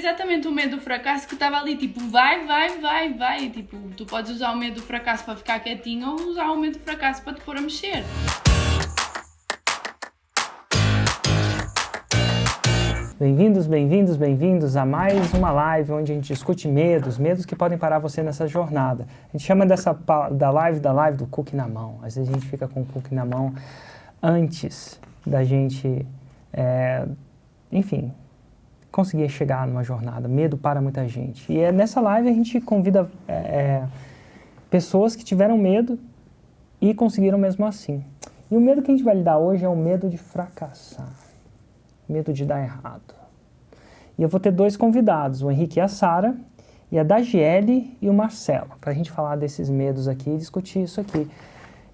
exatamente o medo do fracasso que estava ali, tipo, vai. E, tipo, tu podes usar o medo do fracasso para ficar quietinho ou usar o medo do fracasso para te pôr a mexer. Bem-vindos a mais uma live onde a gente discute medos que podem parar você nessa jornada. A gente chama da live do cookie na mão. Às vezes a gente fica com o cookie na mão antes da gente, conseguir chegar numa jornada. Medo para muita gente. E nessa live a gente convida pessoas que tiveram medo e conseguiram mesmo assim. E o medo que a gente vai lidar hoje é o medo de fracassar. Medo de dar errado. E eu vou ter dois convidados, o Henrique e a Sara, e a Dagiele e o Marcelo, para a gente falar desses medos aqui e discutir isso aqui.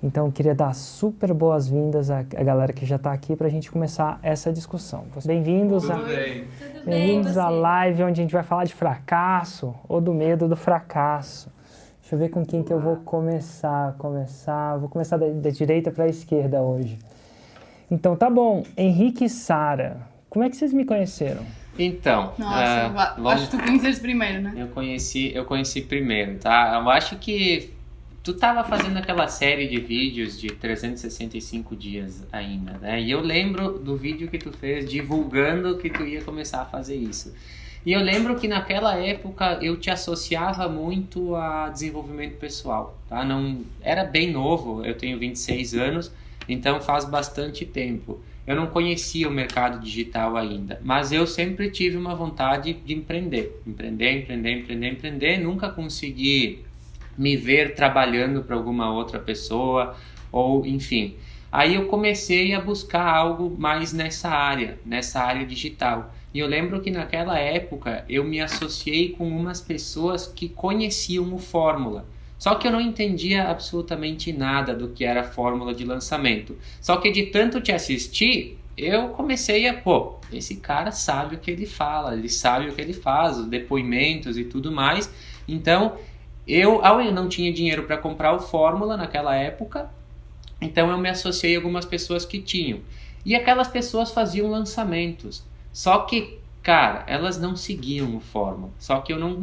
Então, eu queria dar super boas-vindas à galera que já está aqui para a gente começar essa discussão. Bem-vindos à live onde a gente vai falar de fracasso ou do medo do fracasso. Deixa eu ver com quem que eu vou começar. Vou começar da direita para a esquerda hoje. Então, tá bom. Henrique e Sara, como é que vocês me conheceram? Então... acho que tu conheceste primeiro, né? Eu conheci primeiro, tá? Eu acho que tu tava fazendo aquela série de vídeos de 365 dias ainda, né? E eu lembro do vídeo que tu fez divulgando que tu ia começar a fazer isso. E eu lembro que naquela época eu te associava muito a desenvolvimento pessoal, tá? Não, era bem novo, eu tenho 26 anos, então faz bastante tempo. Eu não conhecia o mercado digital ainda, mas eu sempre tive uma vontade de empreender. Empreender. Nunca consegui me ver trabalhando para alguma outra pessoa, ou enfim. Aí eu comecei a buscar algo mais nessa área digital. E eu lembro que naquela época eu me associei com umas pessoas que conheciam o Fórmula. Só que eu não entendia absolutamente nada do que era a fórmula de lançamento. Só que de tanto te assistir, eu comecei esse cara sabe o que ele fala, ele sabe o que ele faz, os depoimentos e tudo mais. Então, eu não tinha dinheiro para comprar o Fórmula naquela época, então eu me associei a algumas pessoas que tinham. E aquelas pessoas faziam lançamentos. Só que, cara, elas não seguiam o Fórmula, só que eu não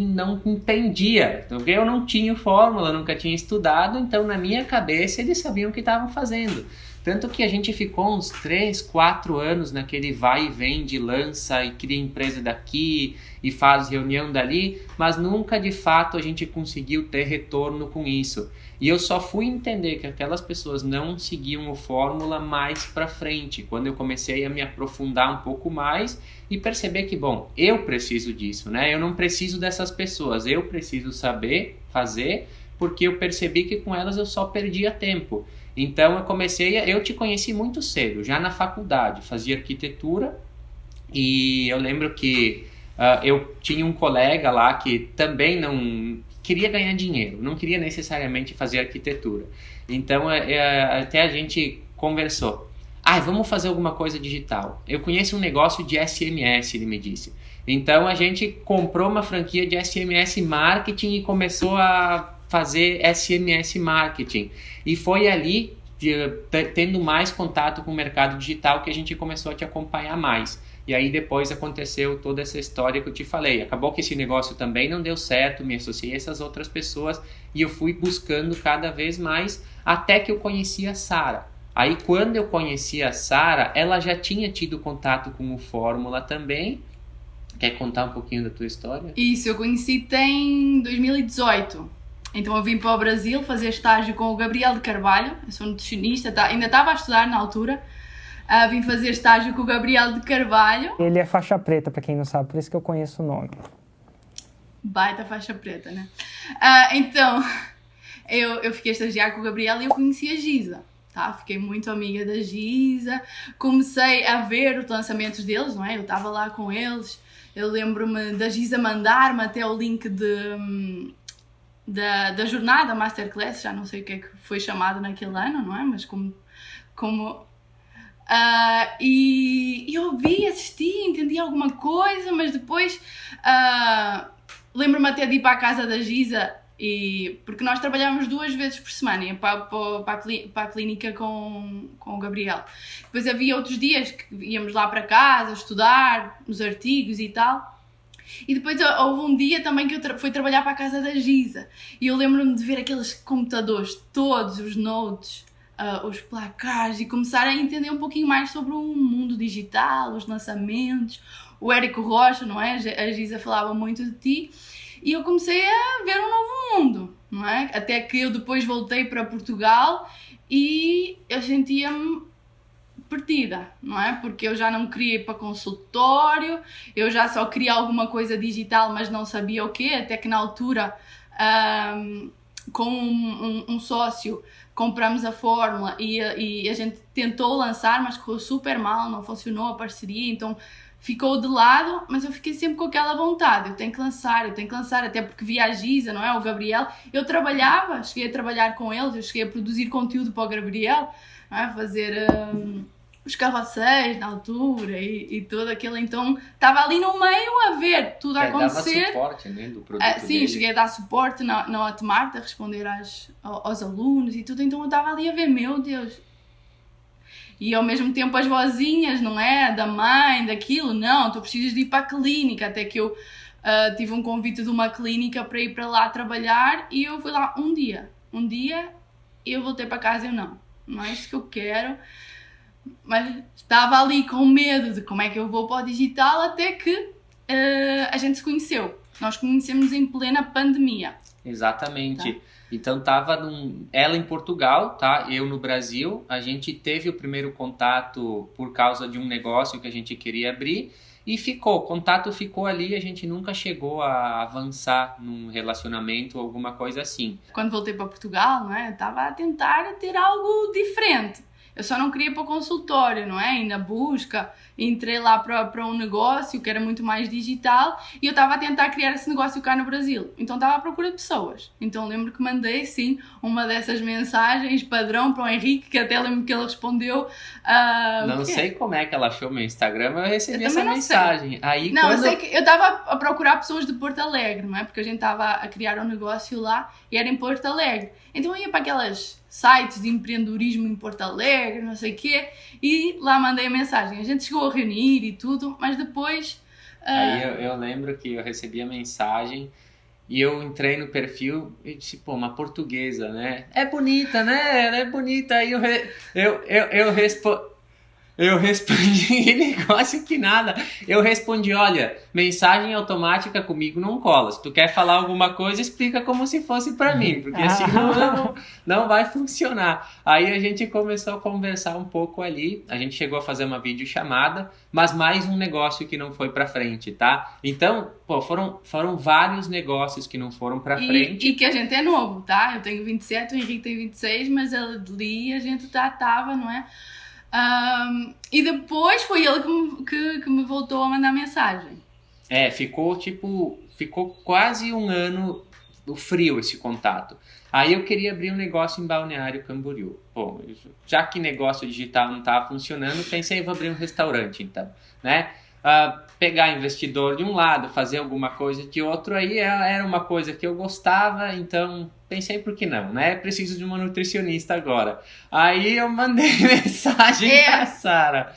entendia, porque eu não tinha o Fórmula, nunca tinha estudado, então na minha cabeça eles sabiam o que estavam fazendo. Tanto que a gente ficou uns 3, 4 anos naquele vai e vem de lança e cria empresa daqui e faz reunião dali, mas nunca de fato a gente conseguiu ter retorno com isso. E eu só fui entender que aquelas pessoas não seguiam o Fórmula mais pra frente, quando eu comecei a me aprofundar um pouco mais e perceber que, eu preciso disso, né? Eu não preciso dessas pessoas, eu preciso saber fazer, porque eu percebi que com elas eu só perdia tempo. Então eu te conheci muito cedo, já na faculdade, fazia arquitetura e eu lembro que eu tinha um colega lá que também não queria ganhar dinheiro, não queria necessariamente fazer arquitetura. Então até a gente conversou. Vamos fazer alguma coisa digital. Eu conheço um negócio de SMS, ele me disse. Então a gente comprou uma franquia de SMS Marketing e começou a fazer SMS Marketing. E foi ali, tendo mais contato com o mercado digital, que a gente começou a te acompanhar mais. E aí depois aconteceu toda essa história que eu te falei. Acabou que esse negócio também não deu certo, me associei a essas outras pessoas e eu fui buscando cada vez mais, até que eu conheci a Sara. Aí quando eu conheci a Sara, ela já tinha tido contato com o Fórmula também. Quer contar um pouquinho da tua história? Isso, eu conheci-te em 2018. Então eu vim para o Brasil fazer estágio com o Gabriel de Carvalho. Eu sou nutricionista, ainda estava a estudar na altura. Vim fazer estágio com o Gabriel de Carvalho. Ele é faixa preta, para quem não sabe, por isso que eu conheço o nome. Baita faixa preta, né? Então, eu fiquei a estagiar com o Gabriel e eu conheci a Giza. Tá? Fiquei muito amiga da Giza, comecei a ver os lançamentos deles, não é? Eu estava lá com eles, eu lembro-me da Giza mandar-me até o link da jornada Masterclass, já não sei o que é que foi chamado naquele ano, não é? Mas e eu vi, assisti, entendi alguma coisa, mas depois lembro-me até de ir para a casa da Giza, porque nós trabalhávamos 2 vezes por semana, ia para a clínica com o Gabriel. Depois havia outros dias que íamos lá para casa estudar os artigos e tal. E depois houve um dia também que eu fui trabalhar para a casa da Giza e eu lembro-me de ver aqueles computadores todos, os notes, os placares e começar a entender um pouquinho mais sobre o mundo digital, os lançamentos, o Érico Rocha, não é? A Giza falava muito de ti e eu comecei a ver um novo mundo, não é? Até que eu depois voltei para Portugal e eu sentia-me perdida, não é? Porque eu já não queria ir para consultório, eu já só queria alguma coisa digital, mas não sabia o quê, até que na altura, com um sócio, compramos a fórmula e a gente tentou lançar, mas correu super mal, não funcionou a parceria, então ficou de lado, mas eu fiquei sempre com aquela vontade, eu tenho que lançar, até porque via a Giza, não é? O Gabriel, eu trabalhava, cheguei a trabalhar com eles, eu cheguei a produzir conteúdo para o Gabriel, não é? Fazer os carrosséis na altura e tudo aquilo, então estava ali no meio a ver tudo a acontecer. Dava suporte, né, do produto sim, dele. cheguei a dar suporte na Hotmart, a responder aos alunos e tudo, então eu estava ali a ver, meu Deus. E ao mesmo tempo as vozinhas, não é? Da mãe, daquilo, não, tu precisas de ir para a clínica, até que eu tive um convite de uma clínica para ir para lá trabalhar e eu fui lá um dia e eu voltei para casa e eu não é isto que eu quero. Mas estava ali com medo de como é que eu vou para o digital até que a gente se conheceu. Nós conhecemos em plena pandemia. Exatamente. Tá. Então ela em Portugal, tá? Eu no Brasil. A gente teve o primeiro contato por causa de um negócio que a gente queria abrir e o contato ficou ali, a gente nunca chegou a avançar num relacionamento ou alguma coisa assim. Quando voltei para Portugal, não é? Eu estava a tentar ter algo diferente. Eu só não queria ir para o consultório, não é? E na busca, entrei lá para um negócio que era muito mais digital e eu estava a tentar criar esse negócio cá no Brasil. Então estava à procura de pessoas. Então lembro que mandei, sim, uma dessas mensagens padrão para o Henrique, que até lembro que ele respondeu. Não sei como é que ela achou meu Instagram, mas eu recebi essa Sei. mensagem. Aí, não, eu sei que eu estava a procurar pessoas de Porto Alegre, não é? Porque a gente estava a criar um negócio lá e era em Porto Alegre. Então eu ia para aquelas sites de empreendedorismo em Porto Alegre, não sei o quê, e lá mandei a mensagem. A gente chegou a reunir e tudo, mas depois... Aí eu lembro que eu recebi a mensagem e eu entrei no perfil e disse, pô, uma portuguesa, né? É bonita, né? Ela é bonita. Aí eu respondi negócio que nada. Eu respondi, olha, mensagem automática comigo não cola. Se tu quer falar alguma coisa, explica como se fosse pra mim, porque assim não vai funcionar. Aí a gente começou a conversar um pouco ali. A gente chegou a fazer uma videochamada, mas mais um negócio que não foi pra frente, tá? Então, pô, foram vários negócios que não foram pra frente. E que a gente é novo, tá? Eu tenho 27, o Henrique tem 26, mas ali a gente tava, não é? E depois foi ele que me voltou a mandar mensagem. Ficou quase um ano frio esse contato. Aí eu queria abrir um negócio em Balneário Camboriú. Bom, já que negócio digital não estava funcionando, pensei, vou abrir um restaurante então, né? Pegar investidor de um lado, fazer alguma coisa de outro, aí era uma coisa que eu gostava, então pensei, por que não, né? Preciso de uma nutricionista agora. Aí eu mandei mensagem pra Sara.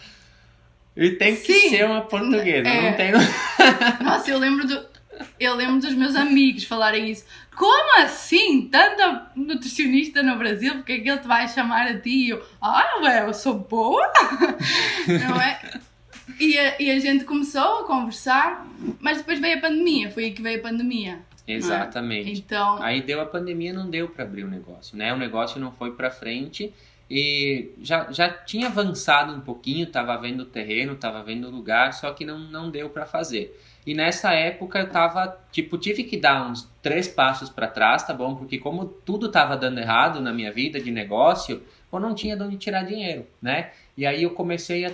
E tem que ser uma portuguesa, não tem... Nossa, eu lembro dos meus amigos falarem isso. Como assim? Tanta nutricionista no Brasil, porque é que ele te vai chamar a ti? Eu sou boa? Não é? E a gente começou a conversar, mas depois veio a pandemia, foi aí que veio a pandemia. Exatamente. Então... Aí deu a pandemia, não deu para abrir o negócio, né? O negócio não foi para frente e já tinha avançado um pouquinho, tava vendo o terreno, tava vendo o lugar, só que não deu para fazer. E nessa época eu tava, tive que dar uns 3 passos para trás, tá bom? Porque como tudo tava dando errado na minha vida de negócio, eu não tinha de onde tirar dinheiro, né? E aí eu voltei a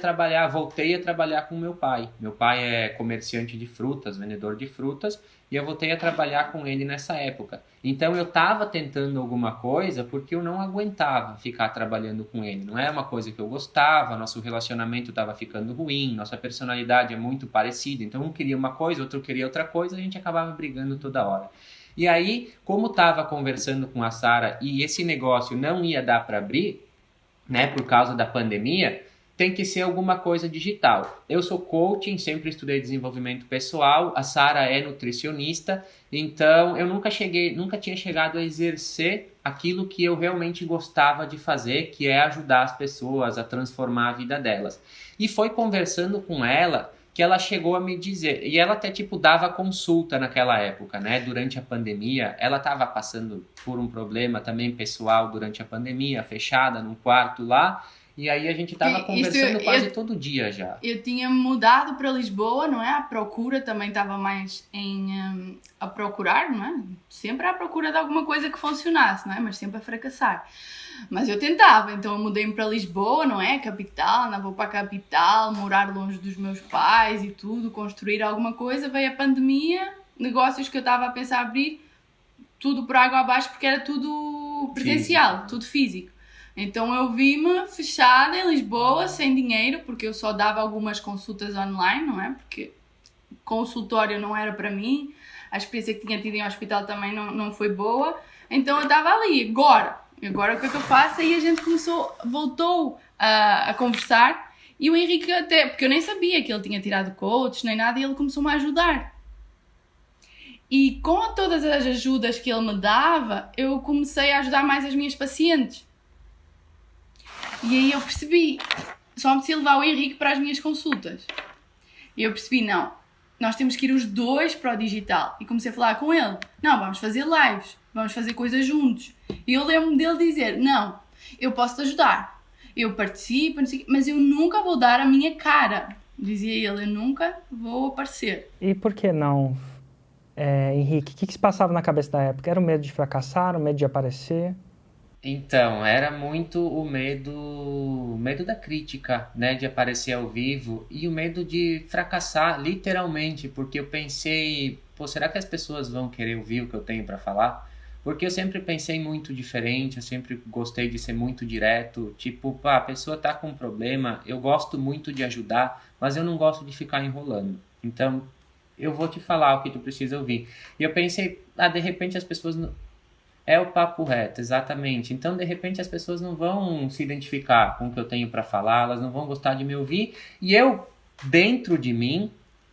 trabalhar com meu pai. Meu pai é comerciante de frutas, vendedor de frutas, e eu voltei a trabalhar com ele nessa época. Então eu estava tentando alguma coisa porque eu não aguentava ficar trabalhando com ele. Não é uma coisa que eu gostava, nosso relacionamento estava ficando ruim, nossa personalidade é muito parecida. Então um queria uma coisa, outro queria outra coisa, a gente acabava brigando toda hora. E aí, como estava conversando com a Sara e esse negócio não ia dar para abrir, né, por causa da pandemia, tem que ser alguma coisa digital. Eu sou coaching, sempre estudei desenvolvimento pessoal, a Sara é nutricionista, então eu nunca tinha chegado a exercer aquilo que eu realmente gostava de fazer, que é ajudar as pessoas a transformar a vida delas. E foi conversando com ela que ela chegou a me dizer, e ela até dava consulta naquela época, né? Durante a pandemia, ela estava passando por um problema também pessoal durante a pandemia, fechada num quarto lá, e aí a gente estava conversando quase todo dia já. Eu tinha mudado para Lisboa, não é? A procura também estava mais a procurar, não é? Sempre à procura de alguma coisa que funcionasse, não é? Mas sempre a fracassar. Mas eu tentava, então eu mudei-me para Lisboa, não é? Capital, não vou para a capital, morar longe dos meus pais e tudo, construir alguma coisa. Veio a pandemia, negócios que eu estava a pensar abrir, tudo por água abaixo, porque era tudo presencial, físico. Tudo físico. Então eu vi-me fechada em Lisboa, sem dinheiro, porque eu só dava algumas consultas online, não é? Porque consultório não era para mim, a experiência que tinha tido em hospital também não foi boa. Então eu estava ali, agora o que é que eu faço? Aí a gente voltou a conversar, e o Henrique até, porque eu nem sabia que ele tinha tirado coach, nem nada, e ele começou-me a ajudar. E com todas as ajudas que ele me dava, eu comecei a ajudar mais as minhas pacientes. E aí eu percebi, só me preciso levar o Henrique para as minhas consultas. E eu percebi, não, nós temos que ir os dois para o digital. E comecei a falar com ele, não, vamos fazer lives, vamos fazer coisas juntos. E eu lembro-me dele dizer, não, eu posso te ajudar, eu participo, mas eu nunca vou dar a minha cara. Dizia ele, eu nunca vou aparecer. E por que não, Henrique? O que se passava na cabeça da época? Era o medo de fracassar, o medo de aparecer? Então, era muito o medo da crítica, né, de aparecer ao vivo, e o medo de fracassar, literalmente, porque eu pensei, será que as pessoas vão querer ouvir o que eu tenho para falar? Porque eu sempre pensei muito diferente, eu sempre gostei de ser muito direto, tipo, a pessoa tá com um problema, eu gosto muito de ajudar, mas eu não gosto de ficar enrolando. Então, eu vou te falar o que tu precisa ouvir. E eu pensei, de repente as pessoas... É o papo reto, exatamente. Então, de repente, as pessoas não vão se identificar com o que eu tenho para falar, elas não vão gostar de me ouvir. E eu, dentro de mim,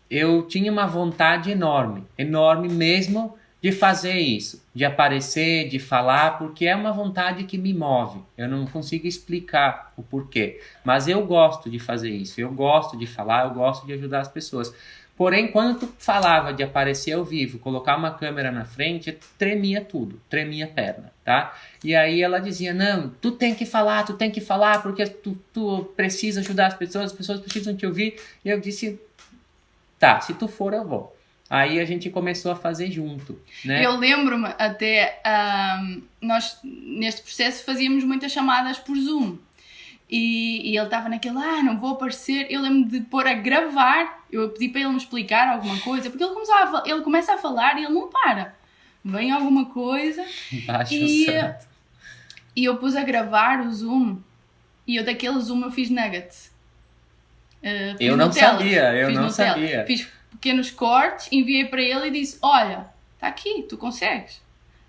eu tinha uma vontade enorme, enorme mesmo, de fazer isso, de aparecer, de falar, porque é uma vontade que me move. Eu não consigo explicar o porquê, mas eu gosto de fazer isso, eu gosto de falar, eu gosto de ajudar as pessoas. Porém, quando tu falava de aparecer ao vivo, colocar uma câmera na frente, tremia tudo, tremia a perna, tá? E aí ela dizia, não, tu tem que falar, porque tu precisa ajudar as pessoas precisam te ouvir. E eu disse, tá, se tu for, eu vou. Aí a gente começou a fazer junto, né? Eu lembro-me até, nós neste processo fazíamos muitas chamadas por Zoom. E ele estava naquele, não vou aparecer. Eu lembro de pôr a gravar, eu pedi para ele me explicar alguma coisa, porque ele começa a falar e ele não para. Vem alguma coisa e eu pus a gravar o Zoom, e eu daquele Zoom eu fiz nuggets. Eu não sabia. Fiz pequenos cortes, enviei para ele e disse, olha, está aqui, tu consegues.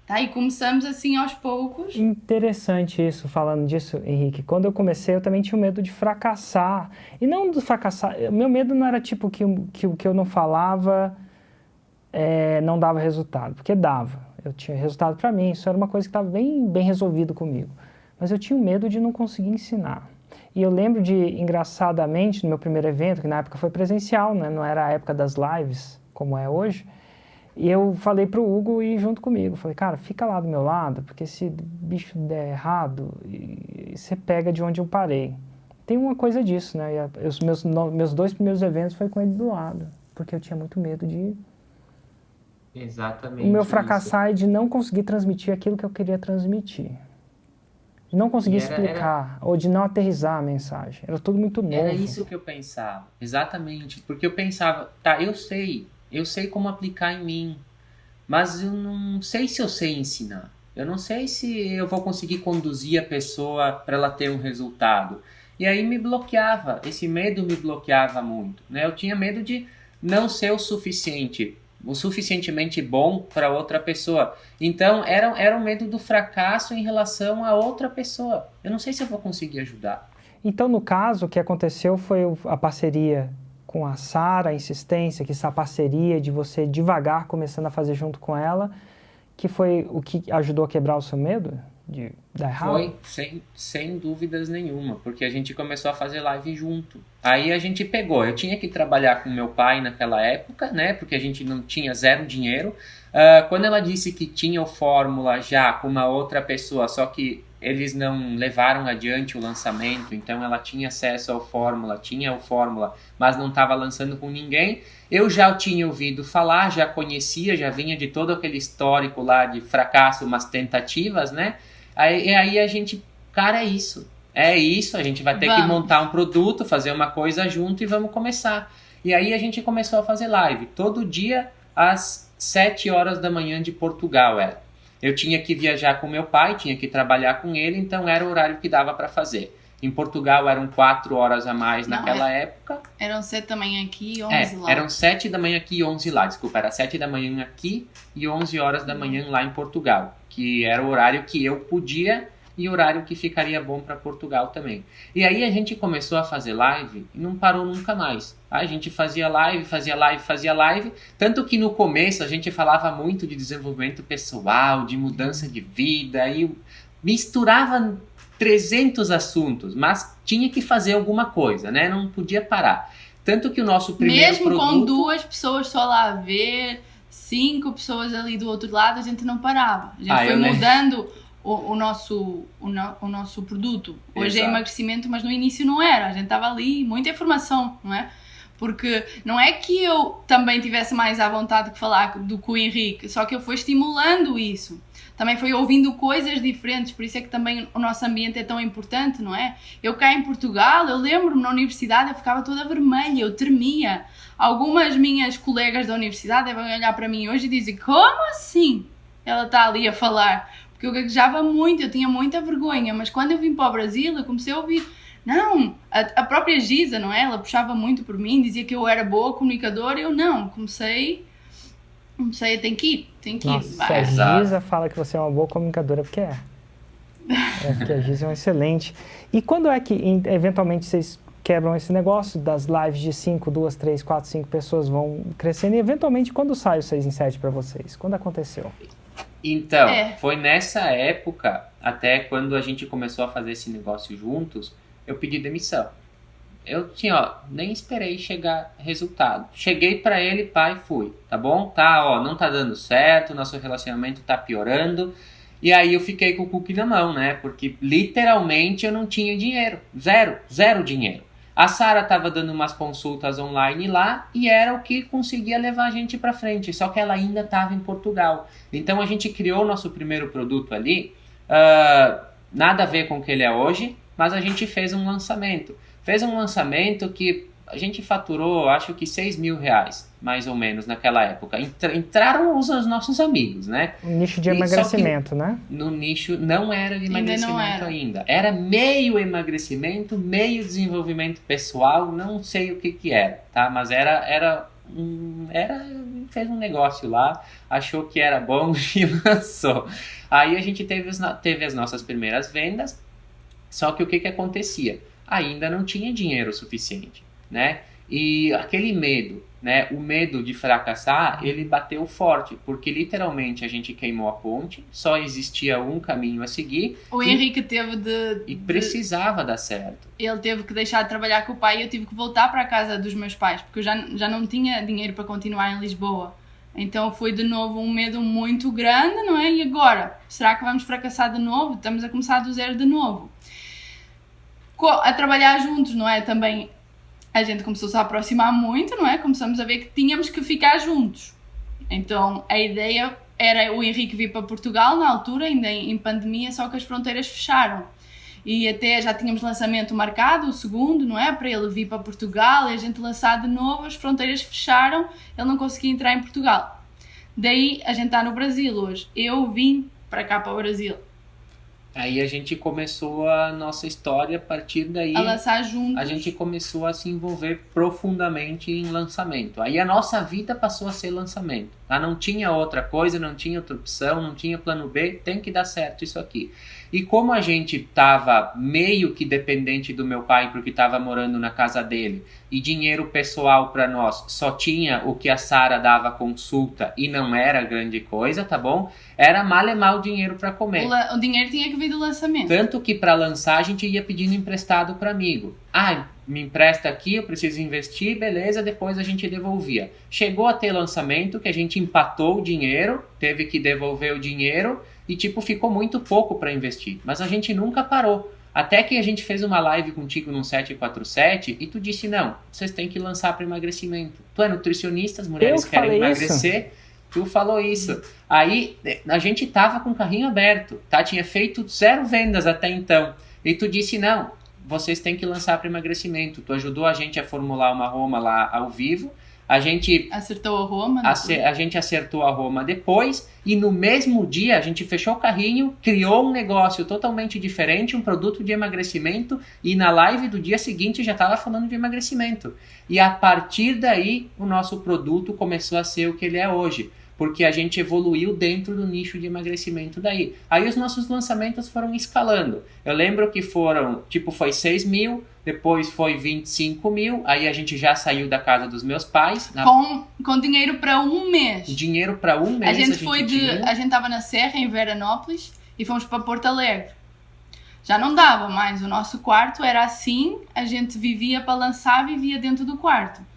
Tá, e começamos assim aos poucos. Interessante isso, falando disso, Henrique. Quando eu comecei, eu também tinha medo de fracassar. E não de fracassar, meu medo não era tipo que o que eu não falava não dava resultado, porque dava. Eu tinha resultado para mim, isso era uma coisa que estava bem resolvido comigo. Mas eu tinha medo de não conseguir ensinar. E eu lembro de, engraçadamente, no meu primeiro evento, que na época foi presencial, né? Não era a época das lives, como é hoje. E eu falei pro Hugo ir junto comigo. Falei, cara, fica lá do meu lado, porque se o bicho der errado, você pega de onde eu parei. Tem uma coisa disso, né? E os meus 2 primeiros eventos foi com ele do lado, porque eu tinha muito medo de... Exatamente. O meu fracassar é de não conseguir transmitir aquilo que eu queria transmitir. De não conseguir explicar, ou de não aterrissar a mensagem. Era tudo muito novo. Era isso que eu pensava, exatamente. Porque eu pensava, tá, eu sei como aplicar em mim, mas eu não sei se eu sei ensinar. Eu não sei se eu vou conseguir conduzir a pessoa para ela ter um resultado. E aí me bloqueava, esse medo me bloqueava muito, né? Eu tinha medo de não ser o suficientemente bom para outra pessoa. Então era um medo do fracasso em relação a outra pessoa. Eu não sei se eu vou conseguir ajudar. Então, no caso, o que aconteceu foi a parceria com a Sara, a insistência, que essa parceria de você devagar começando a fazer junto com ela, que foi o que ajudou a quebrar o seu medo de dar errado? Foi, sem dúvidas nenhuma, porque a gente começou a fazer live junto. Aí a gente pegou, eu tinha que trabalhar com meu pai naquela época, né, porque a gente não tinha zero dinheiro. Quando ela disse que tinha o Fórmula já com uma outra pessoa, só que eles não levaram adiante o lançamento, então ela tinha acesso ao Fórmula, tinha o Fórmula, mas não estava lançando com ninguém. Eu já tinha ouvido falar, já conhecia, já vinha de todo aquele histórico lá de fracasso, umas tentativas, né? Aí a gente, cara, é isso, a gente vai ter que montar um produto, fazer uma coisa junto e vamos começar. E aí a gente começou a fazer live, todo dia às 7 horas da manhã de Portugal era. Eu tinha que viajar com meu pai, tinha que trabalhar com ele, então era o horário que dava para fazer. Em Portugal eram 4 horas a mais naquela época. Eram 7 da manhã aqui e 11 lá. Eram 7 da manhã aqui e 11 lá. Desculpa, era 7 da manhã aqui e 11 horas da manhã lá em Portugal. Que era o horário que eu podia e o horário que ficaria bom para Portugal também. E aí a gente começou a fazer live e não parou nunca mais. A gente fazia live. Tanto que no começo a gente falava muito de desenvolvimento pessoal, de mudança de vida. E misturava 300 assuntos, mas tinha que fazer alguma coisa, né? Não podia parar. Tanto que o nosso primeiro mesmo produto... com 2 pessoas só lá a ver, 5 pessoas ali do outro lado, a gente não parava. A gente foi mudando o nosso produto. Hoje é emagrecimento, mas no início não era. A gente estava ali, muita informação, não é? Porque não é que eu também tivesse mais à vontade de falar do que o Henrique, só que eu fui estimulando isso. Também foi ouvindo coisas diferentes, por isso é que também o nosso ambiente é tão importante, não é? Eu cá em Portugal, eu lembro-me na universidade, eu ficava toda vermelha, eu tremia. Algumas minhas colegas da universidade devem olhar para mim hoje e dizer, como assim? Ela está ali a falar. Porque eu gaguejava muito, eu tinha muita vergonha, mas quando eu vim para o Brasil, eu comecei a ouvir, não, a própria Giza, não é? Ela puxava muito por mim, dizia que eu era boa comunicadora, eu não, comecei, tem que ir. Nossa, a Giza fala que você é uma boa comunicadora, porque é. Porque a Giza é um excelente. E quando é que, eventualmente, vocês quebram esse negócio das lives de 5, 2, 3, 4, 5 pessoas vão crescendo? E, eventualmente, quando sai o 6 em 7 para vocês? Quando aconteceu? Então, foi nessa época, até quando a gente começou a fazer esse negócio juntos, eu pedi demissão. Eu nem esperei chegar resultado. Cheguei pra ele, pai, fui, tá bom? Não tá dando certo, nosso relacionamento tá piorando. E aí eu fiquei com o cookie na mão, né? Porque literalmente eu não tinha dinheiro. Zero dinheiro. A Sara tava dando umas consultas online lá e era o que conseguia levar a gente pra frente. Só que ela ainda tava em Portugal. Então a gente criou o nosso primeiro produto ali. Nada a ver com o que ele é hoje, mas a gente fez um lançamento. Fez um lançamento que a gente faturou, acho que R$6.000, mais ou menos, naquela época. Entraram os nossos amigos, né? Um nicho de emagrecimento, né? No nicho não era de emagrecimento ainda. Era meio emagrecimento, meio desenvolvimento pessoal, não sei o que era, tá? Mas fez um negócio lá, achou que era bom e lançou. Aí a gente teve as nossas primeiras vendas, só que o que acontecia? Ainda não tinha dinheiro suficiente, né? E aquele medo, né? O medo de fracassar, ele bateu forte, porque literalmente a gente queimou a ponte, só existia um caminho a seguir. O Henrique teve E precisava dar certo. Ele teve que deixar de trabalhar com o pai e eu tive que voltar para a casa dos meus pais, porque eu já não tinha dinheiro para continuar em Lisboa. Então foi de novo um medo muito grande, não é? E agora? Será que vamos fracassar de novo? Estamos a começar do zero de novo. A trabalhar juntos, não é? Também a gente começou-se a aproximar muito, não é? Começamos a ver que tínhamos que ficar juntos. Então a ideia era o Henrique vir para Portugal na altura, ainda em pandemia, só que as fronteiras fecharam. E até já tínhamos lançamento marcado, o segundo, não é? Para ele vir para Portugal e a gente lançar de novo, as fronteiras fecharam, ele não conseguia entrar em Portugal. Daí a gente está no Brasil hoje. Eu vim para cá, para o Brasil. Aí a gente começou a nossa história, a partir daí a lançar juntos. A gente começou a se envolver profundamente em lançamento. Aí a nossa vida passou a ser lançamento, Lá não tinha outra coisa, não tinha outra opção, não tinha plano B, tem que dar certo isso aqui. E como a gente estava meio que dependente do meu pai, porque estava morando na casa dele, e dinheiro pessoal para nós só tinha o que a Sara dava consulta e não era grande coisa, tá bom? Era mal e mal dinheiro para comer. O dinheiro tinha que vir do lançamento. Tanto que para lançar a gente ia pedindo emprestado para amigo. Ah, me empresta aqui, eu preciso investir, beleza, depois a gente devolvia. Chegou a ter lançamento que a gente empatou o dinheiro, teve que devolver o dinheiro e tipo ficou muito pouco para investir. Mas a gente nunca parou. Até que a gente fez uma live contigo num 747 e tu disse, não, vocês têm que lançar para emagrecimento. Tu é nutricionista, as mulheres querem emagrecer. Isso. Tu falou isso. Aí a gente tava com o carrinho aberto, tá? Tinha feito 0 vendas até então. E tu disse, não, vocês têm que lançar para emagrecimento. Tu ajudou a gente a formular uma Roma lá ao vivo. A gente acertou a Roma. A gente acertou a Roma depois. E no mesmo dia a gente fechou o carrinho, criou um negócio totalmente diferente, um produto de emagrecimento. E na live do dia seguinte já estava falando de emagrecimento. E a partir daí o nosso produto começou a ser o que ele é hoje. Porque a gente evoluiu dentro do nicho de emagrecimento daí. Aí os nossos lançamentos foram escalando. Eu lembro que foram, foi 6 mil, depois foi 25 mil, aí a gente já saiu da casa dos meus pais. Com dinheiro para um mês. Dinheiro para um mês a gente estava na Serra, em Veranópolis, e fomos para Porto Alegre. Já não dava mais, o nosso quarto era assim, a gente vivia para lançar, vivia dentro do quarto.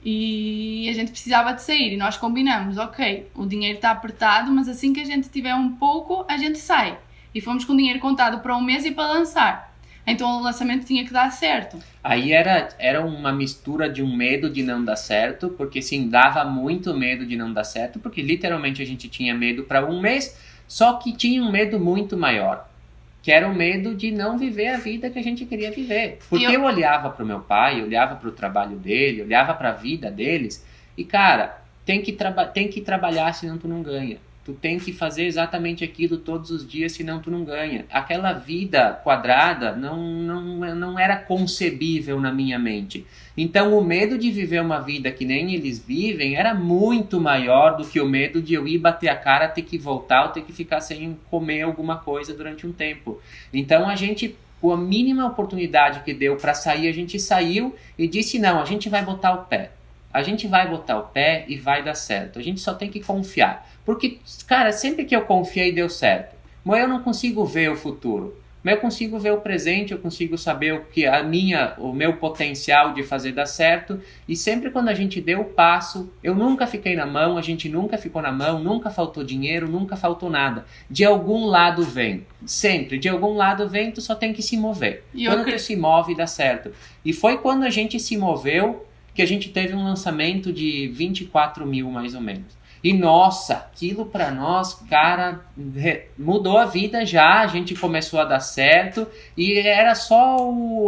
E a gente precisava de sair e nós combinamos, ok, o dinheiro está apertado, mas assim que a gente tiver um pouco, a gente sai. E fomos com o dinheiro contado para um mês e para lançar. Então o lançamento tinha que dar certo. Aí era uma mistura de um medo de não dar certo, porque sim, dava muito medo de não dar certo, porque literalmente a gente tinha medo para um mês, só que tinha um medo muito maior. Que era o medo de não viver a vida que a gente queria viver. Porque eu olhava para o meu pai, olhava para o trabalho dele, olhava para a vida deles. E, cara, tem que trabalhar, senão tu não ganha. Tu tem que fazer exatamente aquilo todos os dias, senão tu não ganha. Aquela vida quadrada não era concebível na minha mente. Então o medo de viver uma vida que nem eles vivem era muito maior do que o medo de eu ir bater a cara, ter que voltar ou ter que ficar sem comer alguma coisa durante um tempo. Então a gente, com a mínima oportunidade que deu para sair, a gente saiu e disse, não, a gente vai botar o pé. A gente vai botar o pé e vai dar certo. A gente só tem que confiar. Porque, cara, sempre que eu confiei deu certo. Mas eu não consigo ver o futuro. Mas eu consigo ver o presente, eu consigo saber o meu potencial de fazer dar certo. E sempre quando a gente deu o passo, eu nunca fiquei na mão, a gente nunca ficou na mão, nunca faltou dinheiro, nunca faltou nada. De algum lado vem. Sempre. De algum lado vem, tu só tem que se mover. Quando tu se move, dá certo. E foi quando a gente se moveu que a gente teve um lançamento de 24 mil, mais ou menos. E nossa, aquilo para nós, cara, mudou a vida já, a gente começou a dar certo e era só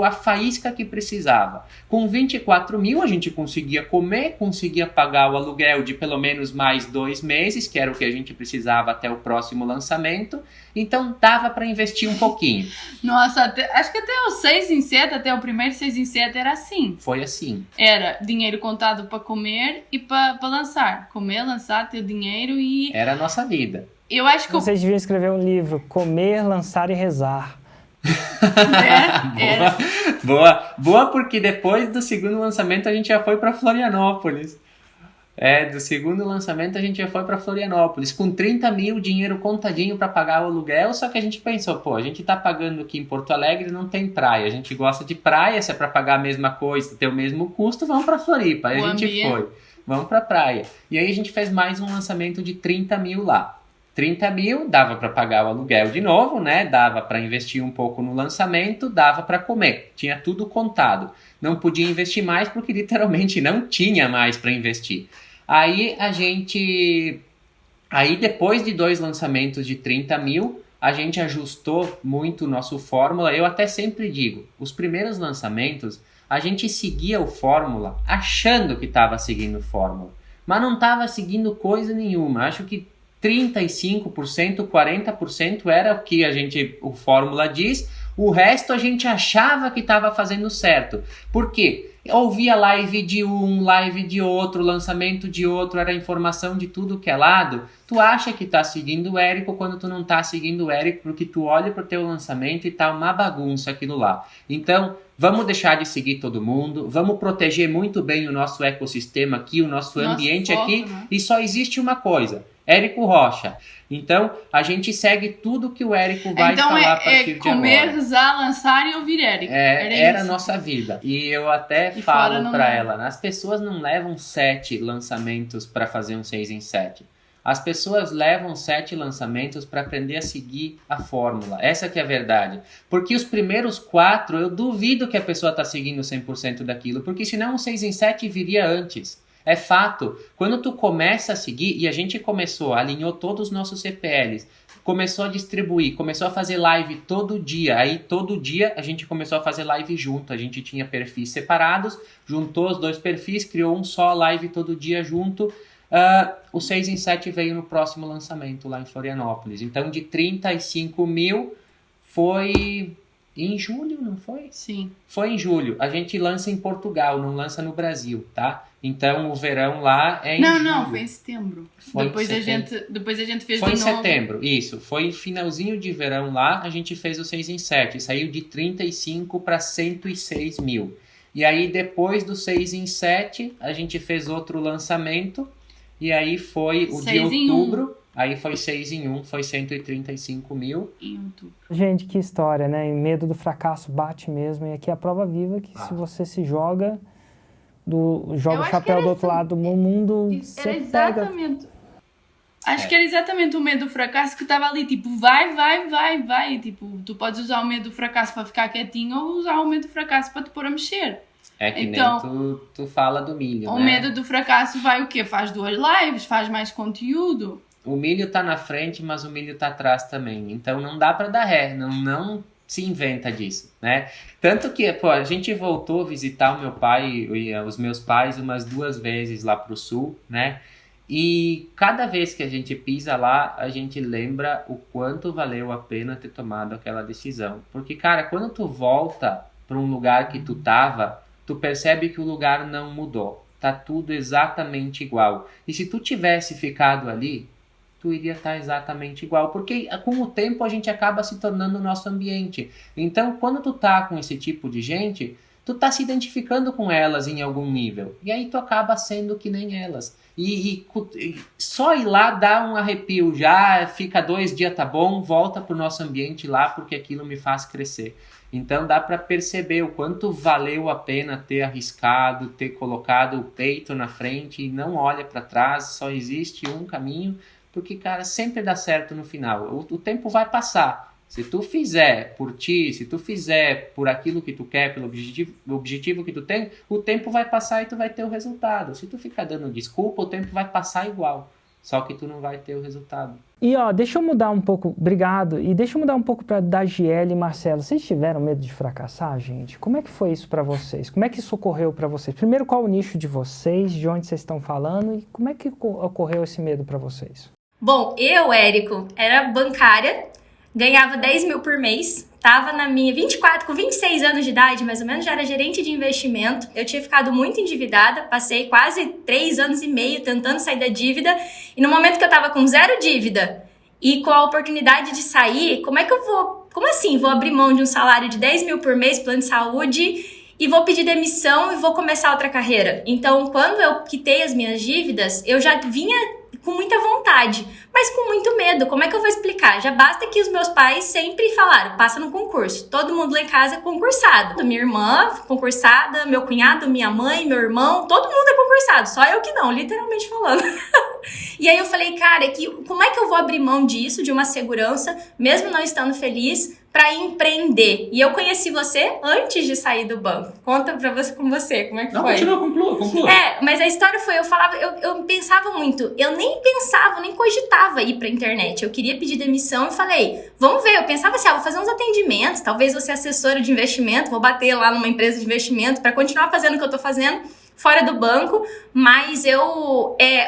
a faísca que precisava. Com 24 mil a gente conseguia comer, conseguia pagar o aluguel de pelo menos mais 2 meses, que era o que a gente precisava até o próximo lançamento, então dava para investir um pouquinho. Nossa, acho que até o 6 em 7, até o primeiro 6 em 7 era assim. Foi assim. Era dinheiro contado para comer e para lançar. Comer, lançar, ter dinheiro e... Era a nossa vida. Eu acho que vocês deviam escrever um livro, Comer, Lançar e Rezar. Boa, porque depois do segundo lançamento a gente já foi para Florianópolis. Do segundo lançamento a gente já foi para Florianópolis com 30 mil, dinheiro contadinho para pagar o aluguel, só que a gente pensou, a gente tá pagando aqui em Porto Alegre, não tem praia, a gente gosta de praia, se é para pagar a mesma coisa, ter o mesmo custo, vamos para Floripa. Aí a gente foi, vamos para praia. E aí a gente fez mais um lançamento de 30 mil lá. 30 mil, dava para pagar o aluguel de novo, né? Dava para investir um pouco no lançamento, dava para comer, tinha tudo contado. Não podia investir mais porque literalmente não tinha mais para investir. Aí depois de 2 lançamentos de 30 mil, a gente ajustou muito o nosso fórmula. Eu até sempre digo, os primeiros lançamentos, a gente seguia o fórmula achando que estava seguindo fórmula, mas não estava seguindo coisa nenhuma. Acho que 35%, 40% era o que o fórmula diz, o resto a gente achava que estava fazendo certo. Por quê? ouvia live de um, live de outro, lançamento de outro, era informação de tudo que é lado. Tu acha que tá seguindo o Érico quando tu não tá seguindo o Érico, porque tu olha pro teu lançamento e tá uma bagunça aquilo lá. Então, vamos deixar de seguir todo mundo, vamos proteger muito bem o nosso ecossistema aqui, o nosso ambiente foco, aqui, né? E só existe uma coisa, Érico Rocha. Então, a gente segue tudo que o Érico vai falar a partir de agora. Comer, rezar, lançar e ouvir Érico. Era a nossa vida. E eu até falo pra ela, as pessoas não levam 7 lançamentos para fazer um 6 em 7. As pessoas levam 7 lançamentos para aprender a seguir a fórmula. Essa que é a verdade. Porque os primeiros 4, eu duvido que a pessoa está seguindo 100% daquilo. Porque senão um 6 em 7 viria antes. É fato. Quando tu começa a seguir, e a gente começou, alinhou todos os nossos CPLs, começou a distribuir, começou a fazer live todo dia. Aí todo dia a gente começou a fazer live junto. A gente tinha perfis separados, juntou os 2 perfis, criou um só live todo dia junto. O 6 em 7 veio no próximo lançamento lá em Florianópolis. Então de 35 mil foi em julho, não foi? Sim. Foi em julho. A gente lança em Portugal, não lança no Brasil, tá? Então o verão lá é em julho. Não, foi em setembro. Depois a gente fez foi de novo. Foi em setembro, isso. Foi finalzinho de verão lá, a gente fez o 6 em 7. Saiu de 35 para 106 mil. E aí depois do 6 em 7, a gente fez outro lançamento. E aí foi o de outubro, aí foi 6 em 1, foi 135 mil. Em outubro. Gente, que história, né? E medo do fracasso bate mesmo. E aqui é a prova viva que se você se joga o chapéu do outro lado do mundo, você exatamente. Acho que era exatamente o medo do fracasso que estava ali, tipo, vai. Tipo, tu podes usar o medo do fracasso para ficar quietinho ou usar o medo do fracasso para te pôr a mexer. É que então, nem tu fala do milho, o né? medo do fracasso vai o quê? Faz 2 lives, faz mais conteúdo. O milho tá na frente, mas o milho tá atrás também. Então não dá pra dar ré, não se inventa disso, né? Tanto que, a gente voltou a visitar o meu pai e os meus pais umas 2 vezes lá pro sul, né? E cada vez que a gente pisa lá, a gente lembra o quanto valeu a pena ter tomado aquela decisão. Porque, cara, quando tu volta pra um lugar que tu tava, tu percebe que o lugar não mudou. Tá tudo exatamente igual. E se tu tivesse ficado ali, tu iria estar exatamente igual. Porque com o tempo a gente acaba se tornando o nosso ambiente. Então, quando tu tá com esse tipo de gente, tu tá se identificando com elas em algum nível. E aí tu acaba sendo que nem elas. E só ir lá dá um arrepio. Já fica 2 dias, tá bom, volta pro nosso ambiente lá, porque aquilo me faz crescer. Então dá para perceber o quanto valeu a pena ter arriscado, ter colocado o peito na frente e não olha para trás, só existe um caminho, porque, cara, sempre dá certo no final. O tempo vai passar. Se tu fizer por ti, se tu fizer por aquilo que tu quer, pelo objetivo que tu tem, o tempo vai passar e tu vai ter o resultado. Se tu ficar dando desculpa, o tempo vai passar igual. Só que tu não vai ter o resultado. E deixa eu mudar um pouco, obrigado, e deixa eu mudar um pouco para da Giele e Marcelo. Vocês tiveram medo de fracassar, gente? Como é que foi isso para vocês? Como é que isso ocorreu para vocês? Primeiro, qual o nicho de vocês, de onde vocês estão falando e como é que ocorreu esse medo para vocês? Bom, eu, Érico, era bancária, ganhava 10 mil por mês, estava na minha 24, com 26 anos de idade, mais ou menos, já era gerente de investimento. Eu tinha ficado muito endividada, passei quase 3 anos e meio tentando sair da dívida. E no momento que eu estava com 0 dívida e com a oportunidade de sair, como assim vou abrir mão de um salário de 10 mil por mês, plano de saúde, e vou pedir demissão e vou começar outra carreira? Então, quando eu quitei as minhas dívidas, eu já vinha com muita vontade, mas com muito medo. Como é que eu vou explicar? Já basta que os meus pais sempre falaram, passa no concurso. Todo mundo lá em casa é concursado. Minha irmã concursada, meu cunhado, minha mãe, meu irmão, todo mundo é concursado, só eu que não, literalmente falando. E aí eu falei, cara, como é que eu vou abrir mão disso, de uma segurança, mesmo não estando feliz, para empreender? E eu conheci você antes de sair do banco. Conta pra você como é que foi. Não, conclua. Mas a história foi, eu pensava muito, eu nem cogitava ir pra internet. Eu queria pedir demissão e falei, vamos ver, eu pensava assim, vou fazer uns atendimentos, talvez você assessora de investimento, vou bater lá numa empresa de investimento para continuar fazendo o que eu tô fazendo fora do banco, mas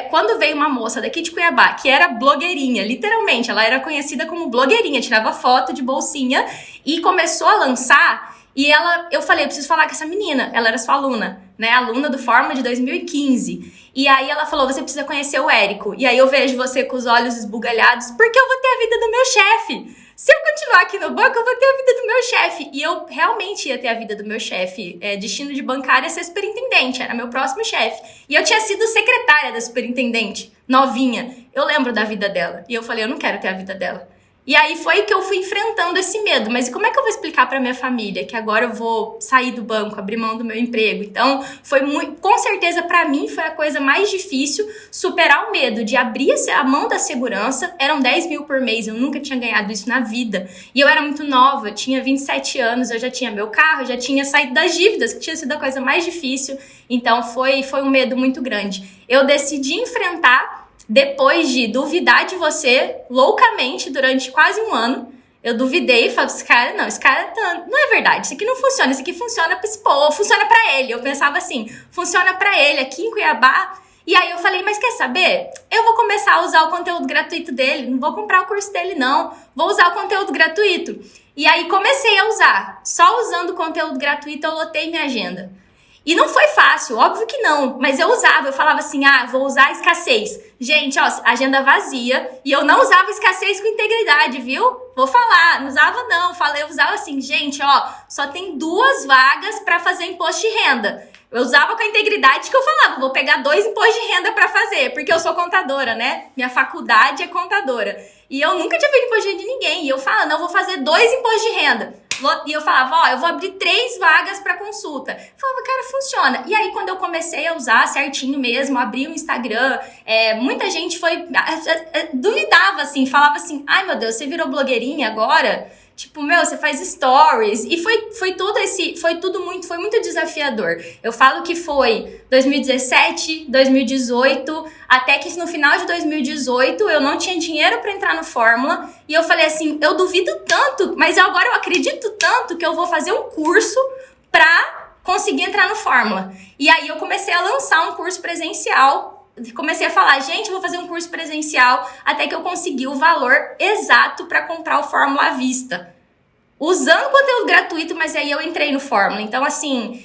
quando veio uma moça daqui de Cuiabá, que era blogueirinha, literalmente, ela era conhecida como blogueirinha, tirava foto de bolsinha e começou a lançar, e eu falei, eu preciso falar com essa menina, ela era sua aluna. né? Aluna do Fórmula de 2015. E aí ela falou, você precisa conhecer o Érico. E aí eu vejo você com os olhos esbugalhados, porque eu vou ter a vida do meu chefe. Se eu continuar aqui no banco, eu vou ter a vida do meu chefe. E eu realmente ia ter a vida do meu chefe. Destino de bancária ser superintendente, era meu próximo chefe. E eu tinha sido secretária da superintendente, novinha. Eu lembro da vida dela. E eu falei, eu não quero ter a vida dela. E aí foi que eu fui enfrentando esse medo. Mas como é que eu vou explicar para minha família que agora eu vou sair do banco, abrir mão do meu emprego? Então, foi muito, com certeza para mim foi a coisa mais difícil, superar o medo de abrir a mão da segurança. Eram 10 mil por mês, eu nunca tinha ganhado isso na vida. E eu era muito nova, eu tinha 27 anos, eu já tinha meu carro, eu já tinha saído das dívidas, que tinha sido a coisa mais difícil. Então, foi um medo muito grande. Eu decidi enfrentar. Depois de duvidar de você loucamente durante quase um ano, eu duvidei e falei, esse cara não é verdade, isso aqui não funciona, isso aqui funciona pra esse povo, funciona pra ele. Eu pensava assim, funciona pra ele aqui em Cuiabá. E aí eu falei, mas quer saber? Eu vou começar a usar o conteúdo gratuito dele, não vou comprar o curso dele não, vou usar o conteúdo gratuito. E aí comecei a usar, só usando o conteúdo gratuito eu lotei minha agenda. E não foi fácil, óbvio que não, mas eu usava, eu falava assim, vou usar a escassez. Gente, ó, agenda vazia, e eu não usava escassez com integridade, viu? Vou falar, não usava não, eu usava assim, gente, ó, só tem 2 vagas pra fazer imposto de renda. Eu usava com a integridade que eu falava, vou pegar 2 impostos de renda pra fazer, porque eu sou contadora, né? Minha faculdade é contadora. E eu nunca tinha feito imposto de renda de ninguém, e eu falava, não, vou fazer 2 impostos de renda. E eu falava, eu vou abrir 3 vagas para consulta. Eu falava, cara, funciona. E aí, quando eu comecei a usar certinho mesmo, abri o Instagram, muita gente duvidava, assim, falava assim, ai, meu Deus, você virou blogueirinha agora? Tipo, você faz stories. E foi muito desafiador. Eu falo que foi 2017, 2018, até que no final de 2018 eu não tinha dinheiro para entrar no Fórmula. E eu falei assim, eu duvido tanto, mas agora eu acredito tanto que eu vou fazer um curso pra conseguir entrar no Fórmula. E aí eu comecei a lançar um curso presencial. Comecei a falar, gente, eu vou fazer um curso presencial, até que eu consegui o valor exato para comprar o Fórmula à vista. Usando conteúdo gratuito, mas aí eu entrei no Fórmula. Então, assim,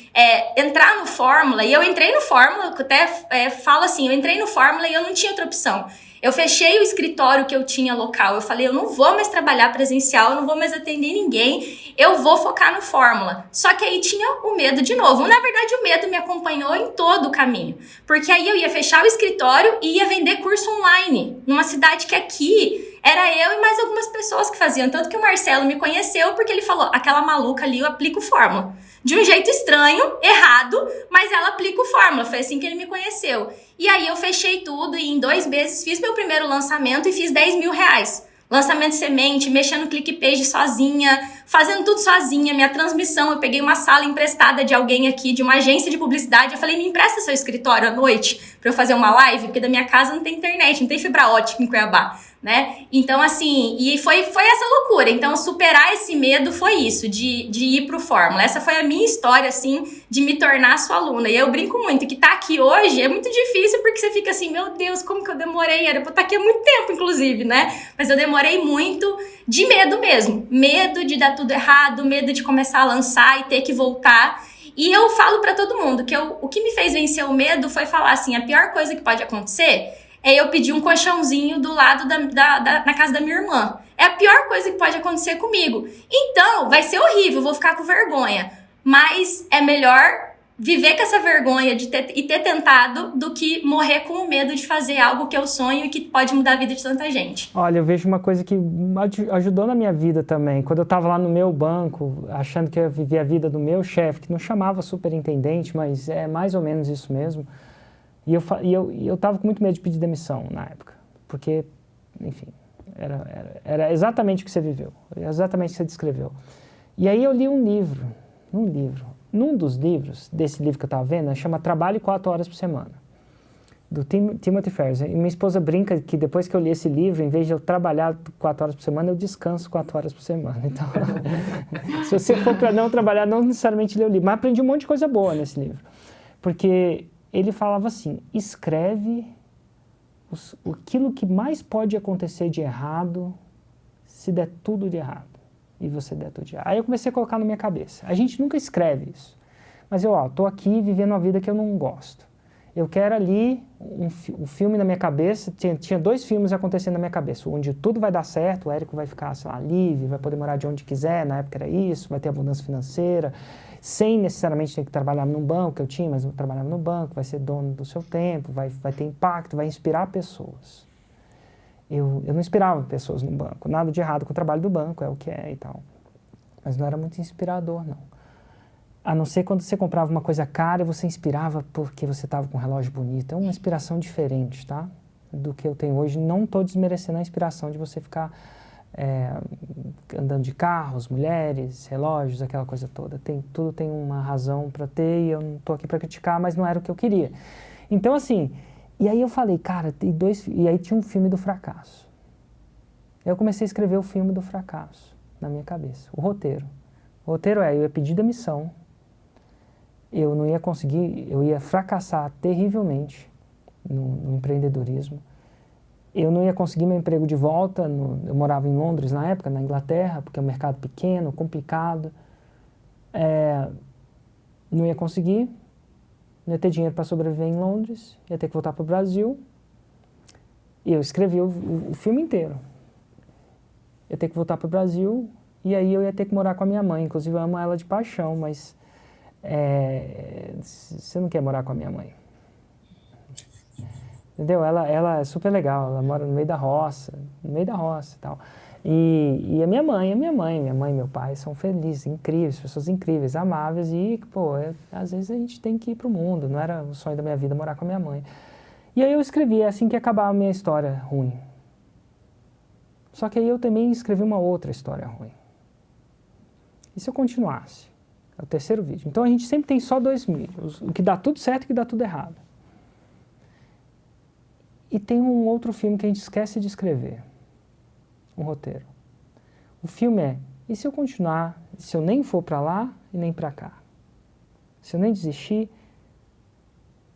entrar no Fórmula, e eu entrei no Fórmula, eu até falo assim, eu entrei no Fórmula e eu não tinha outra opção. Eu fechei o escritório que eu tinha local. Eu falei, eu não vou mais trabalhar presencial, eu não vou mais atender ninguém, eu vou focar no Fórmula. Só que aí tinha o medo de novo. Na verdade, o medo me acompanhou em todo o caminho. Porque aí eu ia fechar o escritório e ia vender curso online, numa cidade que aqui era eu e mais algumas pessoas que faziam. Tanto que o Marcelo me conheceu porque ele falou, aquela maluca ali, eu aplico Fórmula. De um jeito estranho, errado, mas ela aplica o Fórmula. Foi assim que ele me conheceu. E aí eu fechei tudo e em 2 meses fiz meu primeiro lançamento e fiz 10 mil reais. Lançamento de semente, mexendo no ClickPage sozinha, fazendo tudo sozinha. Minha transmissão, eu peguei uma sala emprestada de alguém aqui, de uma agência de publicidade. Eu falei, me empresta seu escritório à noite pra eu fazer uma live, porque da minha casa não tem internet, não tem fibra ótica em Cuiabá, né? Então, assim, e foi essa loucura. Então, superar esse medo foi isso, de ir pro Fórmula. Essa foi a minha história, assim, de me tornar sua aluna. E eu brinco muito que tá aqui hoje é muito difícil, porque você fica assim, meu Deus, como que eu demorei? Era pra estar aqui há muito tempo, inclusive, né? Mas eu demorei muito de medo mesmo. Medo de dar tudo errado, medo de começar a lançar e ter que voltar. E eu falo pra todo mundo que o que me fez vencer o medo foi falar assim, a pior coisa que pode acontecer é eu pedir um colchãozinho do lado na casa da minha irmã. É a pior coisa que pode acontecer comigo. Então, vai ser horrível, vou ficar com vergonha. Mas é melhor viver com essa vergonha de ter tentado do que morrer com o medo de fazer algo que eu sonho e que pode mudar a vida de tanta gente. Olha, eu vejo uma coisa que ajudou na minha vida também. Quando eu estava lá no meu banco, achando que eu ia viver a vida do meu chefe, que não chamava superintendente, mas é mais ou menos isso mesmo. E eu estava com muito medo de pedir demissão na época. Porque, enfim, era exatamente o que você viveu. Exatamente o que você descreveu. E aí eu li um livro. Num dos livros, desse livro que eu estava vendo, chama Trabalhe 4 horas por semana, do Timothy Ferriss. E minha esposa brinca que depois que eu li esse livro, em vez de eu trabalhar 4 horas por semana, eu descanso 4 horas por semana. Então, se você for para não trabalhar, não necessariamente ler o livro. Mas aprendi um monte de coisa boa nesse livro. Porque ele falava assim, escreve aquilo que mais pode acontecer de errado se der tudo de errado. E você der tudo de errado. Aí eu comecei a colocar na minha cabeça. A gente nunca escreve isso. Mas eu tô aqui vivendo uma vida que eu não gosto. Eu quero ali um filme na minha cabeça, tinha 2 filmes acontecendo na minha cabeça, onde tudo vai dar certo, o Érico vai ficar, sei lá, livre, vai poder morar de onde quiser, na época era isso, vai ter abundância financeira, sem necessariamente ter que trabalhar num banco, que eu tinha, mas eu trabalhava no banco, vai ser dono do seu tempo, vai ter impacto, vai inspirar pessoas. Eu não inspirava pessoas no banco, nada de errado com o trabalho do banco, é o que é e tal. Mas não era muito inspirador, não. A não ser quando você comprava uma coisa cara e você inspirava porque você estava com um relógio bonito. É uma inspiração diferente, tá? Do que eu tenho hoje. Não estou desmerecendo a inspiração de você ficar andando de carros, mulheres, relógios, aquela coisa toda. Tudo tem uma razão para ter e eu não estou aqui para criticar, mas não era o que eu queria. Então, assim, e aí eu falei, cara, e aí tinha um filme do fracasso. Eu comecei a escrever o filme do fracasso na minha cabeça, o roteiro. O roteiro eu ia pedir demissão, eu não ia conseguir, eu ia fracassar terrivelmente no empreendedorismo. Eu não ia conseguir meu emprego de volta, eu morava em Londres na época, na Inglaterra, porque é um mercado pequeno, complicado. Não ia conseguir, não ia ter dinheiro para sobreviver em Londres, ia ter que voltar para o Brasil. E eu escrevi o filme inteiro. Ia ter que voltar para o Brasil, e aí eu ia ter que morar com a minha mãe. Inclusive eu amo ela de paixão, mas você não quer morar com a minha mãe. Entendeu? Ela é super legal, ela mora no meio da roça e tal. E a minha mãe e meu pai são felizes, incríveis, pessoas incríveis, amáveis e, pô, às vezes a gente tem que ir pro mundo, não era o sonho da minha vida morar com a minha mãe. E aí eu escrevi, é assim que acabava a minha história ruim. Só que aí eu também escrevi uma outra história ruim. E se eu continuasse? É o terceiro vídeo. Então a gente sempre tem só 2 vídeos, o que dá tudo certo e o que dá tudo errado. E tem um outro filme que a gente esquece de escrever, um roteiro. O filme é, e se eu continuar, se eu nem for para lá e nem para cá? Se eu nem desistir,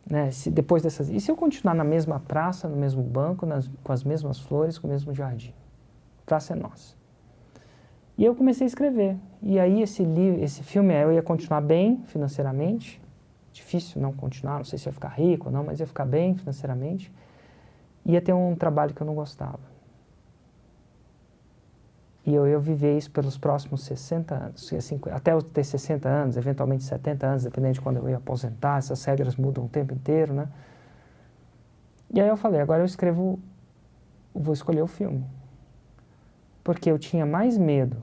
né, depois dessas... E se eu continuar na mesma praça, no mesmo banco, com as mesmas flores, com o mesmo jardim? A praça é nossa. E eu comecei a escrever. E aí esse filme, eu ia continuar bem financeiramente. Difícil não continuar, não sei se ia ficar rico ou não, mas ia ficar bem financeiramente. Ia ter um trabalho que eu não gostava. E eu ia viver isso pelos próximos 60 anos. Assim, até eu ter 60 anos, eventualmente 70 anos, dependendo de quando eu ia aposentar. Essas regras mudam o tempo inteiro, né? E aí eu falei, agora vou escolher o filme. Porque eu tinha mais medo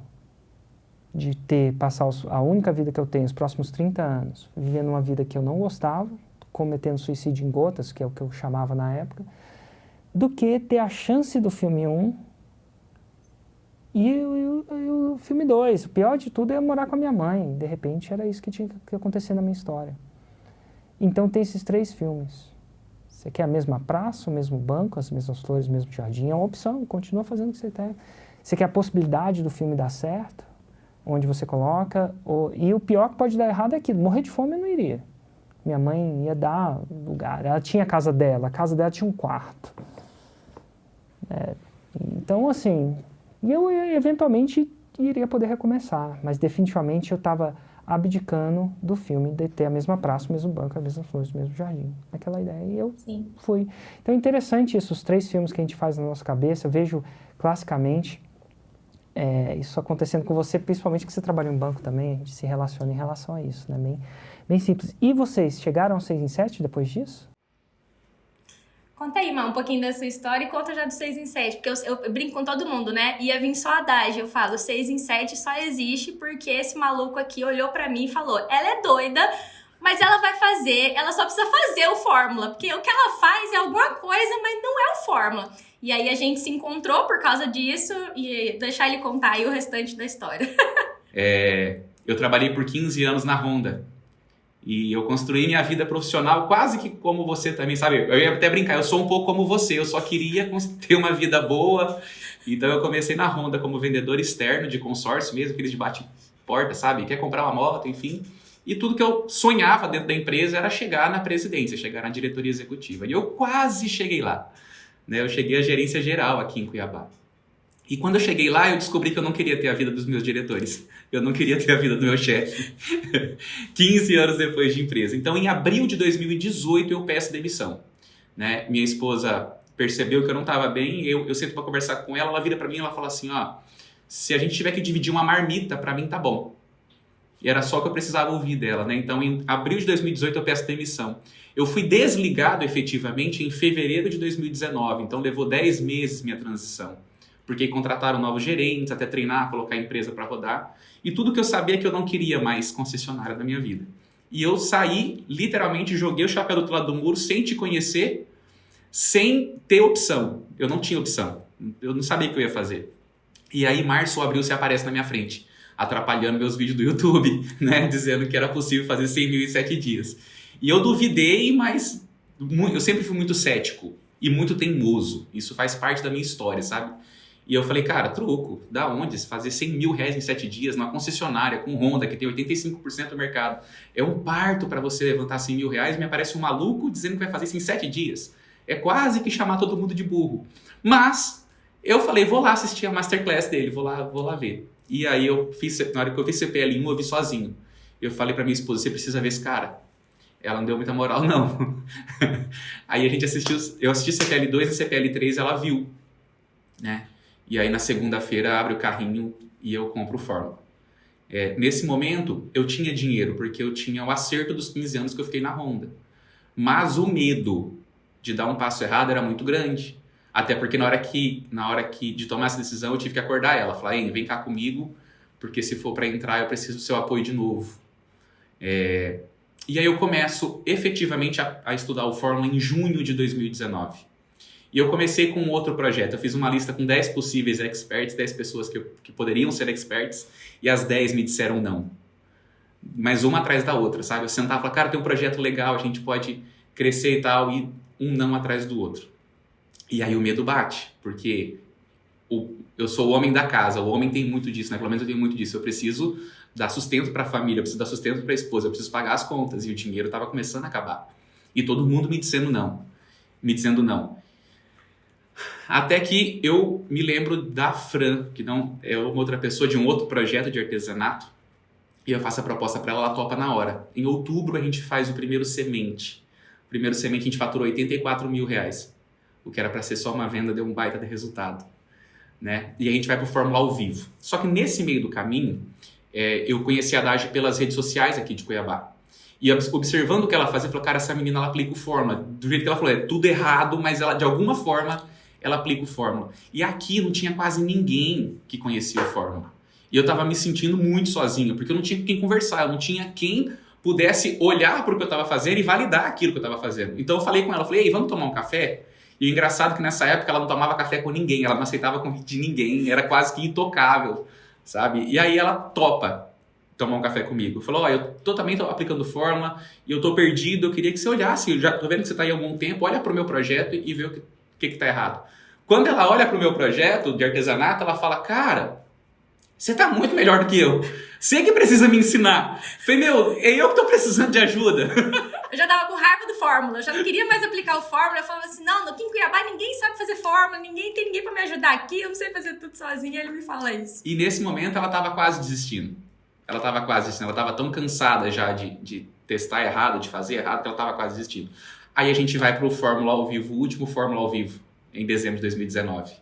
de passar a única vida que eu tenho, os próximos 30 anos, vivendo uma vida que eu não gostava, cometendo suicídio em gotas, que é o que eu chamava na época, do que ter a chance do filme 1 e o filme 2. O pior de tudo é morar com a minha mãe. De repente era isso que tinha que acontecer na minha história. Então tem esses 3 filmes. Você quer a mesma praça, o mesmo banco, as mesmas flores, o mesmo jardim? É uma opção, continua fazendo o que você tem. Você quer a possibilidade do filme dar certo, onde você coloca... E o pior que pode dar errado é aquilo. Morrer de fome eu não iria. Minha mãe ia dar lugar. Ela tinha a casa dela tinha um quarto. Então, assim, eu eventualmente iria poder recomeçar, mas definitivamente eu estava abdicando do filme de ter a mesma praça, o mesmo banco, as mesmas flores, o mesmo jardim. Aquela ideia, e eu fui. Então é interessante isso, os 3 filmes que a gente faz na nossa cabeça, eu vejo classicamente isso acontecendo com você, principalmente que você trabalha em banco também, a gente se relaciona em relação a isso, né? Bem simples. E vocês, chegaram ao 6 em 7 depois disso? Conta aí, Má, um pouquinho da sua história e conta já do 6 em 7, porque eu brinco com todo mundo, né? Ia vir só a Dage, eu falo, 6 em 7 só existe porque esse maluco aqui olhou pra mim e falou, ela é doida, mas ela vai fazer, ela só precisa fazer o Fórmula, porque o que ela faz é alguma coisa, mas não é o Fórmula. E aí a gente se encontrou por causa disso e deixar ele contar aí o restante da história. Eu trabalhei por 15 anos na Honda. E eu construí minha vida profissional quase que como você também, sabe? Eu ia até brincar, eu sou um pouco como você, eu só queria ter uma vida boa. Então eu comecei na Honda como vendedor externo de consórcio mesmo, aqueles de bate-porta, sabe? Quer comprar uma moto, enfim. E tudo que eu sonhava dentro da empresa era chegar na presidência, chegar na diretoria executiva. E eu quase cheguei lá. Né? Eu cheguei à gerência geral aqui em Cuiabá. E quando eu cheguei lá, eu descobri que eu não queria ter a vida dos meus diretores. Eu não queria ter a vida do meu chefe. 15 anos depois de empresa. Então, em abril de 2018, eu peço demissão. Né? Minha esposa percebeu que eu não estava bem, eu sento para conversar com ela, ela vira para mim e ela fala assim, ó, se a gente tiver que dividir uma marmita, para mim tá bom. E era só o que eu precisava ouvir dela. Né? Então, em abril de 2018, eu peço demissão. Eu fui desligado, efetivamente, em fevereiro de 2019. Então, levou 10 meses minha transição. Porque contrataram novos gerentes, até treinar, colocar a empresa para rodar. E tudo que eu sabia é que eu não queria mais concessionária da minha vida. E eu saí, literalmente, joguei o chapéu do outro lado do muro, sem te conhecer, sem ter opção. Eu não tinha opção. Eu não sabia o que eu ia fazer. E aí, março ou abril, você aparece na minha frente, atrapalhando meus vídeos do YouTube, né? Dizendo que era possível fazer 100 mil em 7 dias. E eu duvidei, mas eu sempre fui muito cético e muito teimoso. Isso faz parte da minha história, sabe? E eu falei, cara, truco, da onde? Fazer 100 mil reais em 7 dias numa concessionária com Honda, que tem 85% do mercado. É um parto para você levantar 100 mil reais, me aparece um maluco dizendo que vai fazer isso em 7 dias. É quase que chamar todo mundo de burro. Mas eu falei, vou lá assistir a masterclass dele, vou lá ver. E aí na hora que eu vi CPL1, eu vi sozinho. Eu falei pra minha esposa, você precisa ver esse cara. Ela não deu muita moral, não. Aí a gente eu assisti CPL2 e CPL3, ela viu, né? E aí na segunda-feira abre o carrinho e eu compro o Fórmula. Nesse momento eu tinha dinheiro, porque eu tinha o acerto dos 15 anos que eu fiquei na Honda. Mas o medo de dar um passo errado era muito grande. Até porque na hora que de tomar essa decisão eu tive que acordar ela. Falar, hein, vem cá comigo, porque se for para entrar eu preciso do seu apoio de novo. E aí eu começo efetivamente a estudar o Fórmula em junho de 2019. E eu comecei com outro projeto. Eu fiz uma lista com 10 possíveis experts, 10 pessoas que poderiam ser experts, e as 10 me disseram não. Mas uma atrás da outra, sabe? Eu sentava e falava, cara, tem um projeto legal, a gente pode crescer e tal, e um não atrás do outro. E aí o medo bate, porque eu sou o homem da casa, o homem tem muito disso, né? Pelo menos eu tenho muito disso. Eu preciso dar sustento para a família, eu preciso dar sustento para a esposa, eu preciso pagar as contas, e o dinheiro estava começando a acabar. E todo mundo me dizendo não. Até que eu me lembro da Fran, que não é uma outra pessoa de um outro projeto de artesanato, e eu faço a proposta para ela topa na hora. Em outubro a gente faz o primeiro semente. O primeiro semente a gente faturou 84 mil reais. O que era para ser só uma venda deu um baita de resultado. Né? E a gente vai para o Fórmula ao vivo. Só que nesse meio do caminho, eu conheci a Dagi pelas redes sociais aqui de Cuiabá. E observando o que ela fazia, eu falei, cara, essa menina ela aplica o Fórmula. Do jeito que ela falou, é tudo errado, mas ela de alguma forma ela aplica o Fórmula. E aqui não tinha quase ninguém que conhecia o Fórmula. E eu tava me sentindo muito sozinho, porque eu não tinha com quem conversar, eu não tinha quem pudesse olhar para o que eu estava fazendo e validar aquilo que eu estava fazendo. Então eu falei com ela, ei, vamos tomar um café? E o engraçado é que nessa época ela não tomava café com ninguém, ela não aceitava convite de ninguém, era quase que intocável, sabe? E aí ela topa tomar um café comigo. Falou, eu também tô aplicando Fórmula e eu tô perdido, eu queria que você olhasse, eu já tô vendo que você tá aí há algum tempo, olha pro meu projeto e vê o que tá errado. Quando ela olha pro meu projeto de artesanato, ela fala, cara, você tá muito melhor do que eu. Você que precisa me ensinar. Falei, é eu que tô precisando de ajuda. Eu já tava com raiva do Fórmula, eu já não queria mais aplicar o Fórmula. Eu falava assim, não, aqui em Cuiabá ninguém sabe fazer Fórmula, tem ninguém pra me ajudar aqui, eu não sei fazer tudo sozinha. E ele me fala isso. E nesse momento ela tava quase desistindo. Ela tava tão cansada já de testar errado, de fazer errado, que ela tava quase desistindo. Aí a gente vai pro Fórmula ao vivo, o último Fórmula ao vivo, em dezembro de 2019.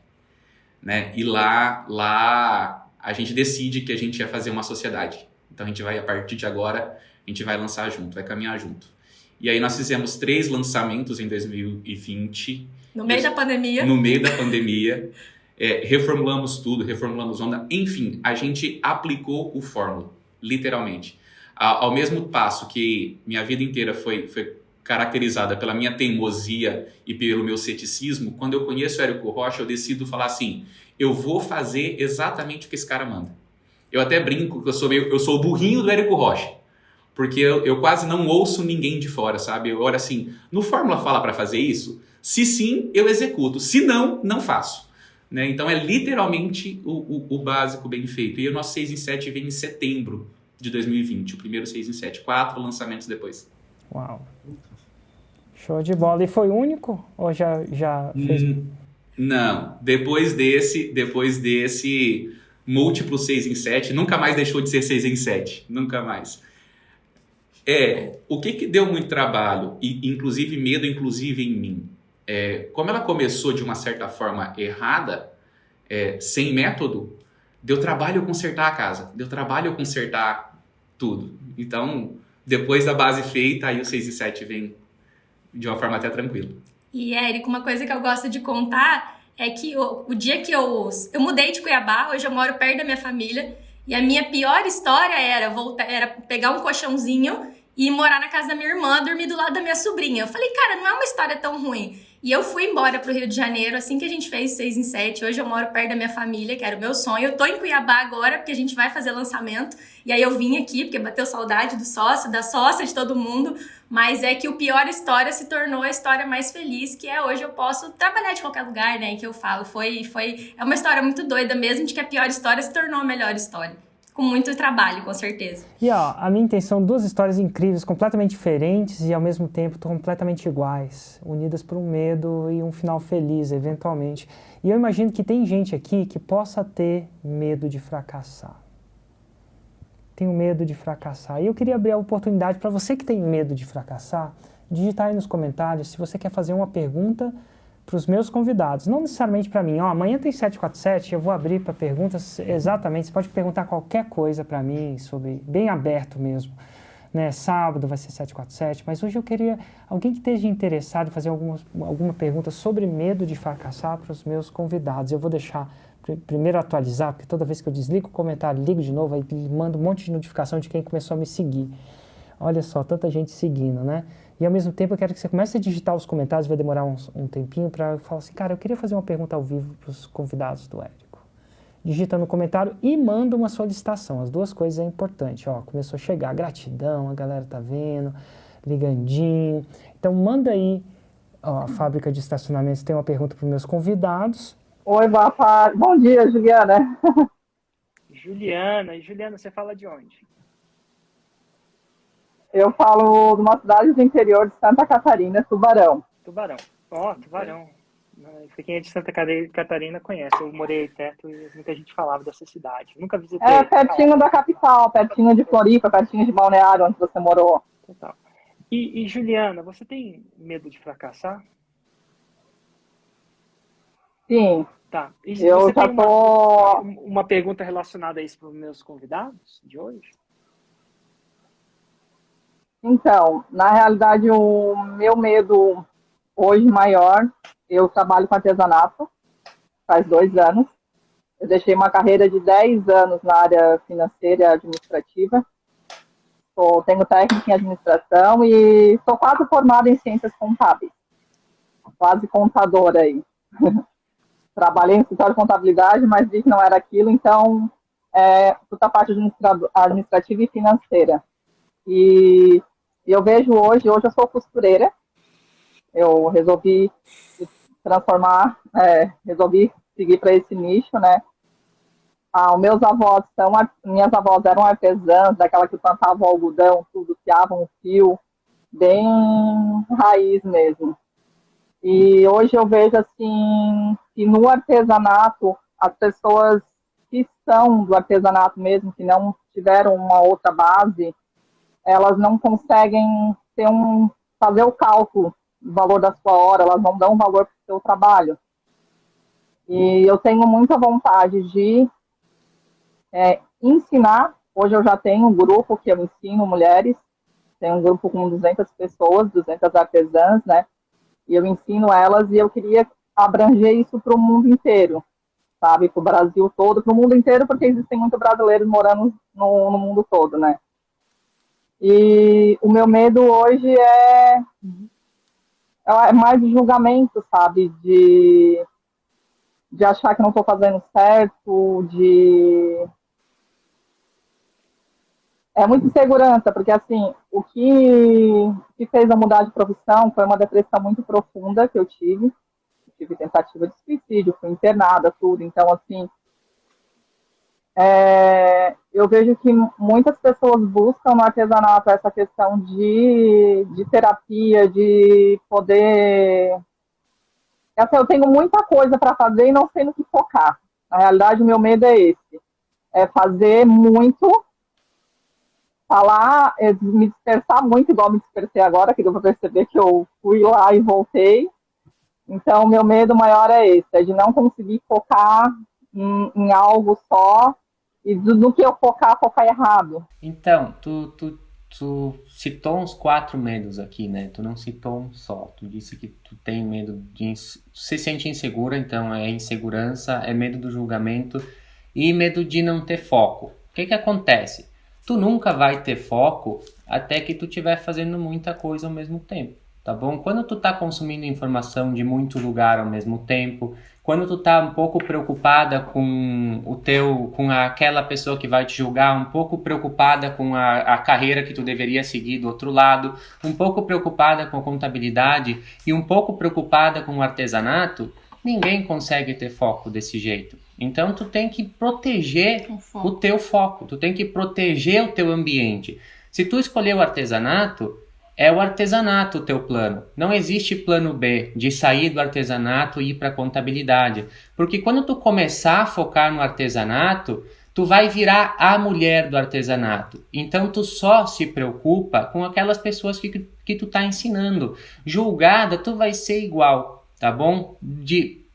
Né? E lá a gente decide que a gente ia fazer uma sociedade. Então a gente vai, a partir de agora, a gente vai lançar junto, vai caminhar junto. E aí nós fizemos 3 lançamentos em 2020. No meio da pandemia. No meio da pandemia. Reformulamos tudo, reformulamos Honda. Enfim, a gente aplicou o Fórmula, literalmente. Ao mesmo passo que minha vida inteira foi caracterizada pela minha teimosia e pelo meu ceticismo, quando eu conheço o Érico Rocha, eu decido falar assim, eu vou fazer exatamente o que esse cara manda. Eu até brinco que eu sou o burrinho do Érico Rocha, porque eu quase não ouço ninguém de fora, sabe? Eu olho assim, no Fórmula fala para fazer isso? Se sim, eu executo. Se não, não faço. Né? Então é literalmente o básico bem feito. E o nosso 6 em 7 vem em setembro de 2020, o primeiro 6 em 7, 4 lançamentos depois. Uau! Show de bola. E foi único? Ou já fez? Não, depois desse múltiplo 6 em 7, nunca mais deixou de ser 6 em 7, nunca mais. O que deu muito trabalho, e inclusive medo, inclusive em mim, como ela começou de uma certa forma errada, sem método, deu trabalho consertar a casa, deu trabalho consertar tudo. Então, depois da base feita, aí o 6 e 7 vem de uma forma até tranquila. E, Érico, uma coisa que eu gosto de contar é que o dia que eu mudei de Cuiabá, hoje eu moro perto da minha família, e a minha pior história era pegar um colchãozinho e ir morar na casa da minha irmã, dormir do lado da minha sobrinha. Eu falei, cara, não é uma história tão ruim. E eu fui embora pro Rio de Janeiro assim que a gente fez 6 em 7. Hoje eu moro perto da minha família, que era o meu sonho. Eu tô em Cuiabá agora, porque a gente vai fazer lançamento. E aí eu vim aqui, porque bateu saudade do sócio, da sócia, de todo mundo. Mas é que o pior história se tornou a história mais feliz, que é hoje eu posso trabalhar de qualquer lugar, né? Que eu falo. É uma história muito doida mesmo, de que a pior história se tornou a melhor história. Com muito trabalho, com certeza. E ó, a minha intenção, duas histórias incríveis, completamente diferentes e ao mesmo tempo completamente iguais, unidas por um medo e um final feliz, eventualmente. E eu imagino que tem gente aqui que possa ter medo de fracassar. Tenho medo de fracassar. E eu queria abrir a oportunidade para você que tem medo de fracassar, digitar aí nos comentários se você quer fazer uma pergunta para os meus convidados, não necessariamente para mim. Amanhã tem 747, eu vou abrir para perguntas exatamente, você pode perguntar qualquer coisa para mim, sobre bem aberto mesmo. Né? Sábado vai ser 747, mas hoje eu queria alguém que esteja interessado em fazer alguma pergunta sobre medo de fracassar para os meus convidados. Eu vou deixar primeiro atualizar, porque toda vez que eu desligo o comentário, ligo de novo, aí mando um monte de notificação de quem começou a me seguir. Olha só, tanta gente seguindo, né? E ao mesmo tempo eu quero que você comece a digitar os comentários, vai demorar um tempinho para eu falar assim, cara, eu queria fazer uma pergunta ao vivo para os convidados do Érico. Digita no comentário e manda uma solicitação, as duas coisas é importante. Ó, começou a chegar, gratidão, a galera tá vendo, ligandinho. Então manda aí, ó, a fábrica de estacionamentos tem uma pergunta para os meus convidados. Oi, Bafa. Bom dia, Juliana. Juliana, você fala de onde? Eu falo de uma cidade do interior de Santa Catarina, Tubarão. Tubarão. Ó, Tubarão. Quem é de Santa Catarina conhece. Eu morei perto e muita gente falava dessa cidade. Nunca visitei. É, pertinho da capital, pertinho de Floripa, pertinho de Balneário, onde você morou. Total. E Juliana, você tem medo de fracassar? Sim. Tá. E eu você já tem tô... uma pergunta relacionada a isso para os meus convidados de hoje? Então, na realidade, o meu medo hoje maior, eu trabalho com artesanato, faz 2 anos. Eu deixei uma carreira de 10 anos na área financeira e administrativa. Tenho técnica em administração e sou quase formada em ciências contábeis. Quase contadora aí. Trabalhei no escritório de contabilidade, mas vi que não era aquilo, então, toda a parte administrativa e financeira. E eu vejo hoje eu sou costureira, eu resolvi transformar, resolvi seguir para esse nicho, né? Minhas avós eram artesãs, daquela que plantavam algodão, tudo, fiavam o fio, bem raiz mesmo. E hoje eu vejo, assim, que no artesanato, as pessoas que são do artesanato mesmo, que não tiveram uma outra base, elas não conseguem fazer o cálculo do valor da sua hora, elas não dão valor para o seu trabalho. E eu tenho muita vontade de ensinar. Hoje eu já tenho um grupo que eu ensino mulheres, tem um grupo com 200 pessoas, 200 artesãs, né? E eu ensino elas e eu queria abranger isso para o mundo inteiro, sabe? Para o Brasil todo, para o mundo inteiro, porque existem muitos brasileiros morando no mundo todo, né? E o meu medo hoje é mais de julgamento, sabe? De achar que não estou fazendo certo, É muita insegurança, porque, assim, o que fez eu mudar de profissão foi uma depressão muito profunda que eu tive. Tive tentativa de suicídio, fui internada, tudo. Então, assim, eu vejo que muitas pessoas buscam no artesanato essa questão de terapia, de poder assim, eu tenho muita coisa para fazer e não sei no que focar. Na realidade, o meu medo é esse. É fazer muito, falar, me dispersar muito, igual me dispersei agora, que deu para perceber que eu fui lá e voltei. Então, o meu medo maior é esse, é de não conseguir focar em algo só e no que eu focar errado. Então, tu citou uns 4 medos aqui, né? Tu não citou um só. Tu disse que tu tem medo de... Tu se sente insegura, então é insegurança, é medo do julgamento e medo de não ter foco. O que acontece? Tu nunca vai ter foco até que tu estiver fazendo muita coisa ao mesmo tempo, tá bom? Quando tu tá consumindo informação de muito lugar ao mesmo tempo, quando tu tá um pouco preocupada com aquela pessoa que vai te julgar, um pouco preocupada com a carreira que tu deveria seguir do outro lado, um pouco preocupada com a contabilidade e um pouco preocupada com o artesanato, ninguém consegue ter foco desse jeito. Então tu tem que proteger o teu foco, tu tem que proteger o teu ambiente. Se tu escolher o artesanato, é o artesanato o teu plano. Não existe plano B de sair do artesanato e ir para a contabilidade. Porque quando tu começar a focar no artesanato, tu vai virar a mulher do artesanato. Então tu só se preocupa com aquelas pessoas que tu tá ensinando. Julgada, tu vai ser igual, tá bom?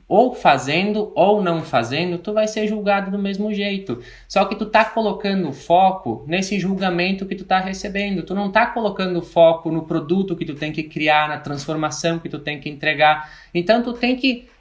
Ou fazendo ou não fazendo, tu vai ser julgado do mesmo jeito. Só que tu tá colocando foco nesse julgamento que tu tá recebendo. Tu não tá colocando foco no produto que tu tem que criar, na transformação que tu tem que entregar. Então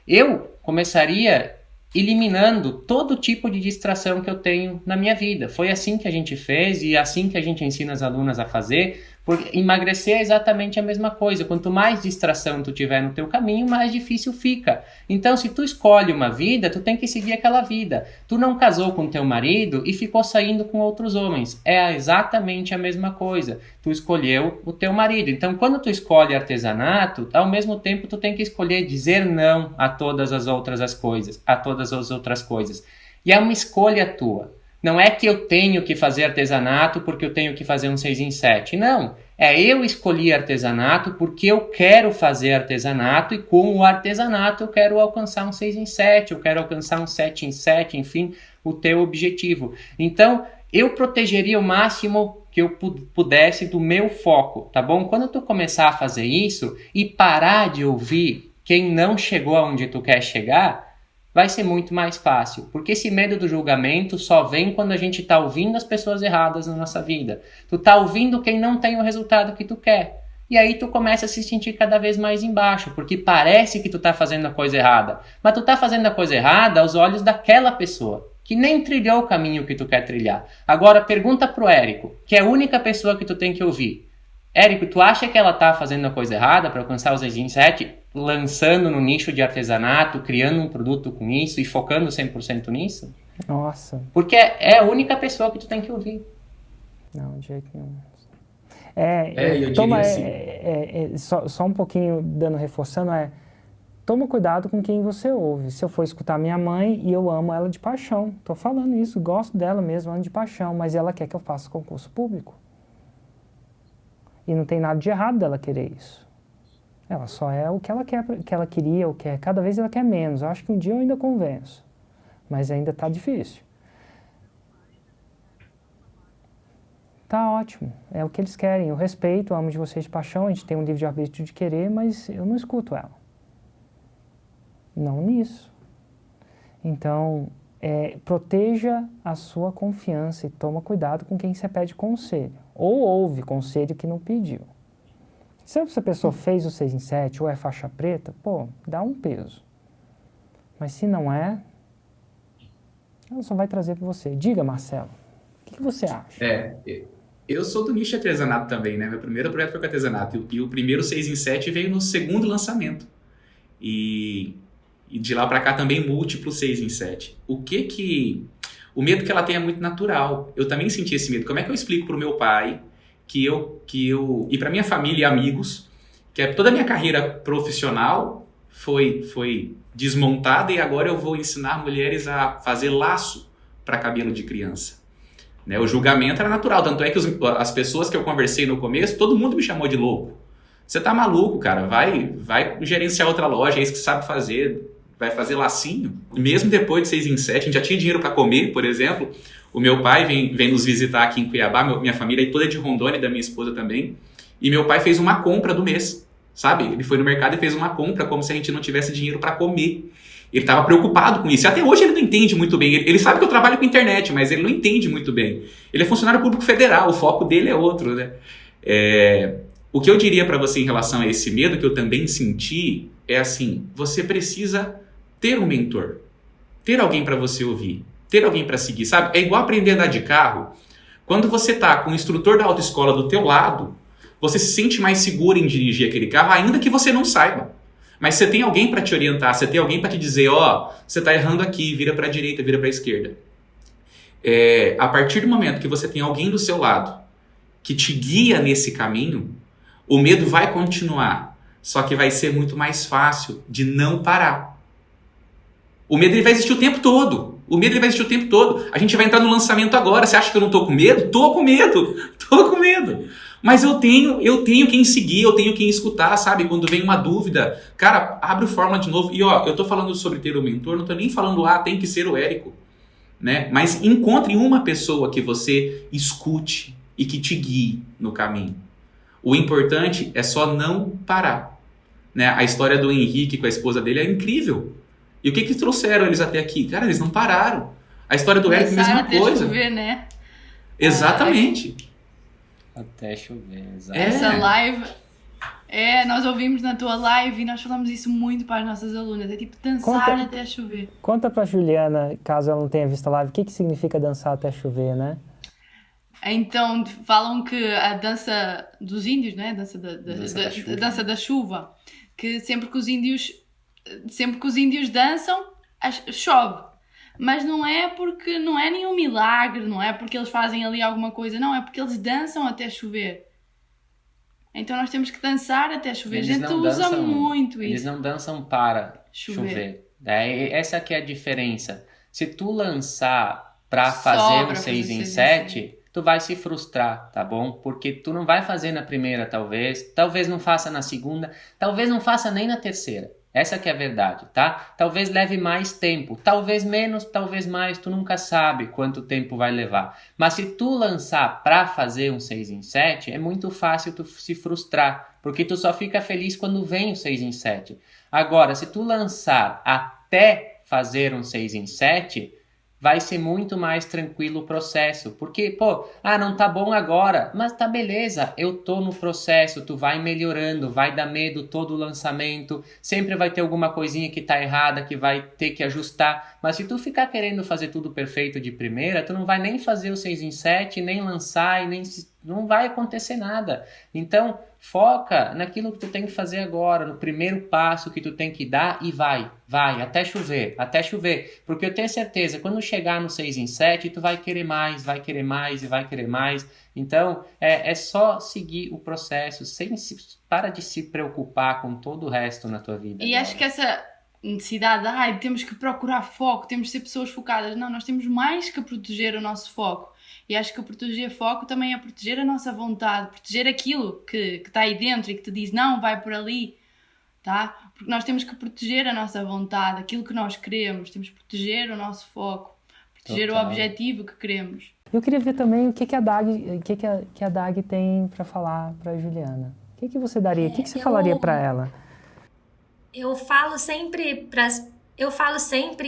eu começaria eliminando todo tipo de distração que eu tenho na minha vida. Foi assim que a gente fez e assim que a gente ensina as alunas a fazer. Porque emagrecer é exatamente a mesma coisa. Quanto mais distração tu tiver no teu caminho, mais difícil fica. Então, se tu escolhe uma vida, tu tem que seguir aquela vida. Tu não casou com teu marido e ficou saindo com outros homens. É exatamente a mesma coisa. Tu escolheu o teu marido. Então, quando tu escolhe artesanato, ao mesmo tempo tu tem que escolher dizer não a todas as outras coisas. E é uma escolha tua. Não é que eu tenho que fazer artesanato porque eu tenho que fazer um 6 em 7. Não. É eu escolhi artesanato porque eu quero fazer artesanato e com o artesanato eu quero alcançar um 6 em 7, eu quero alcançar um 7 em 7, enfim, o teu objetivo. Então, eu protegeria o máximo que eu pudesse do meu foco, tá bom? Quando tu começar a fazer isso e parar de ouvir quem não chegou aonde tu quer chegar, vai ser muito mais fácil, porque esse medo do julgamento só vem quando a gente está ouvindo as pessoas erradas na nossa vida. Tu tá ouvindo quem não tem o resultado que tu quer. E aí tu começa a se sentir cada vez mais embaixo, porque parece que tu tá fazendo a coisa errada. Mas tu tá fazendo a coisa errada aos olhos daquela pessoa, que nem trilhou o caminho que tu quer trilhar. Agora pergunta pro Érico, que é a única pessoa que tu tem que ouvir. Érico, tu acha que ela tá fazendo a coisa errada para alcançar os 6 em 7? Lançando no nicho de artesanato, criando um produto com isso e focando 100% nisso? Nossa. Porque é a única pessoa que tu tem que ouvir. Não, de jeito nenhum. Eu diria assim. Só um pouquinho reforçando, toma cuidado com quem você ouve. Se eu for escutar minha mãe e eu amo ela de paixão, tô falando isso, gosto dela mesmo, amo de paixão, mas ela quer que eu faça concurso público. E não tem nada de errado dela querer isso. Ela só é o que ela quer, que ela queria, ou quer. Cada vez ela quer menos. Eu acho que um dia eu ainda convenço. Mas ainda está difícil. Tá ótimo. É o que eles querem. Eu respeito, eu amo de vocês de paixão. A gente tem um livre-arbítrio de querer, mas eu não escuto ela. Não nisso. Então, proteja a sua confiança e toma cuidado com quem você pede conselho. Ou ouve conselho que não pediu. Se essa pessoa fez o 6 em 7 ou é faixa preta, dá um peso. Mas se não é, ela só vai trazer para você. Diga, Marcelo, o que você acha? Eu sou do nicho de artesanato também, né? Meu primeiro projeto foi com artesanato. E o primeiro 6 em 7 veio no segundo lançamento. E de lá para cá também múltiplo 6 em 7. O medo que ela tem é muito natural. Eu também senti esse medo. Como é que eu explico pro meu pai e para minha família e amigos, que toda a minha carreira profissional foi desmontada e agora eu vou ensinar mulheres a fazer laço para cabelo de criança. Né? O julgamento era natural, tanto é que as pessoas que eu conversei no começo, todo mundo me chamou de louco. Você tá maluco, cara. Vai gerenciar outra loja, é isso que você sabe fazer. Vai fazer lacinho. Mesmo depois de 6 em 7, a gente já tinha dinheiro para comer, por exemplo. O meu pai vem nos visitar aqui em Cuiabá, minha família toda é de Rondônia, e da minha esposa também. E meu pai fez uma compra do mês, sabe? Ele foi no mercado e fez uma compra como se a gente não tivesse dinheiro para comer. Ele estava preocupado com isso. E até hoje ele não entende muito bem. Ele sabe que eu trabalho com internet, mas ele não entende muito bem. Ele é funcionário público federal, o foco dele é outro, né? O que eu diria para você em relação a esse medo que eu também senti é assim, você precisa ter um mentor, ter alguém para você ouvir, ter alguém para seguir, sabe? É igual aprender a andar de carro. Quando você tá com o instrutor da autoescola do teu lado, você se sente mais seguro em dirigir aquele carro, ainda que você não saiba. Mas você tem alguém para te orientar, você tem alguém para te dizer, você tá errando aqui, vira para a direita, vira para a esquerda. A partir do momento que você tem alguém do seu lado que te guia nesse caminho, o medo vai continuar, só que vai ser muito mais fácil de não parar. O medo ele vai existir o tempo todo. A gente vai entrar no lançamento agora. Você acha que eu não tô com medo? Tô com medo. Mas eu tenho quem seguir, eu tenho quem escutar, sabe? Quando vem uma dúvida, cara, abre o Fórmula de novo. E eu tô falando sobre ter um mentor, não tô nem falando, tem que ser o Érico, né? Mas encontre uma pessoa que você escute e que te guie no caminho. O importante é só não parar, né? A história do Henrique com a esposa dele é incrível. E o que trouxeram eles até aqui? Cara, eles não pararam. A história do Érico, mesma coisa. Chover, né? Exatamente. Até chover, exato. Essa live, nós ouvimos na tua live e nós falamos isso muito para as nossas alunas. É tipo dançar até chover. Conta pra Juliana, caso ela não tenha visto a live, o que significa dançar até chover, né? Então, falam que a dança dos índios, né? A dança da chuva, que sempre que os índios dançam, chove. Mas não é porque não é nenhum milagre, não é porque eles fazem ali alguma coisa, não, é porque eles dançam até chover. Então nós temos que dançar até chover. A gente usa muito isso. Eles não dançam para chover. Essa que é a diferença. Se tu lançar para fazer um 6 em 7, tu vai se frustrar, tá bom? Porque tu não vai fazer na primeira, talvez não faça na segunda, talvez não faça nem na terceira. Essa que é a verdade, tá? Talvez leve mais tempo, talvez menos, talvez mais, tu nunca sabe quanto tempo vai levar. Mas se tu lançar para fazer um 6 em 7, é muito fácil tu se frustrar, porque tu só fica feliz quando vem o 6 em 7. Agora, se tu lançar até fazer um 6 em 7, vai ser muito mais tranquilo o processo. Porque, não tá bom agora, mas tá beleza, eu tô no processo, tu vai melhorando, vai dar medo todo o lançamento, sempre vai ter alguma coisinha que tá errada, que vai ter que ajustar, mas se tu ficar querendo fazer tudo perfeito de primeira, tu não vai nem fazer o 6 em 7, nem lançar, não vai acontecer nada. Então, foca naquilo que tu tem que fazer agora, no primeiro passo que tu tem que dar e vai, até chover. Porque eu tenho certeza, quando chegar no 6 em 7, tu vai querer mais. Então, é só seguir o processo, para de se preocupar com todo o resto na tua vida. E acho que essa necessidade, temos que procurar foco, temos que ser pessoas focadas. Não, nós temos mais que proteger o nosso foco. E acho que proteger foco também é proteger a nossa vontade, proteger aquilo que está aí dentro e que te diz não, vai por ali, tá? Porque nós temos que proteger a nossa vontade, aquilo que nós queremos, temos que proteger o nosso foco, proteger o objetivo que queremos. Eu queria ver também o que a Dag tem para falar para a Juliana. O que você daria? O que você falaria para ela? Eu falo sempre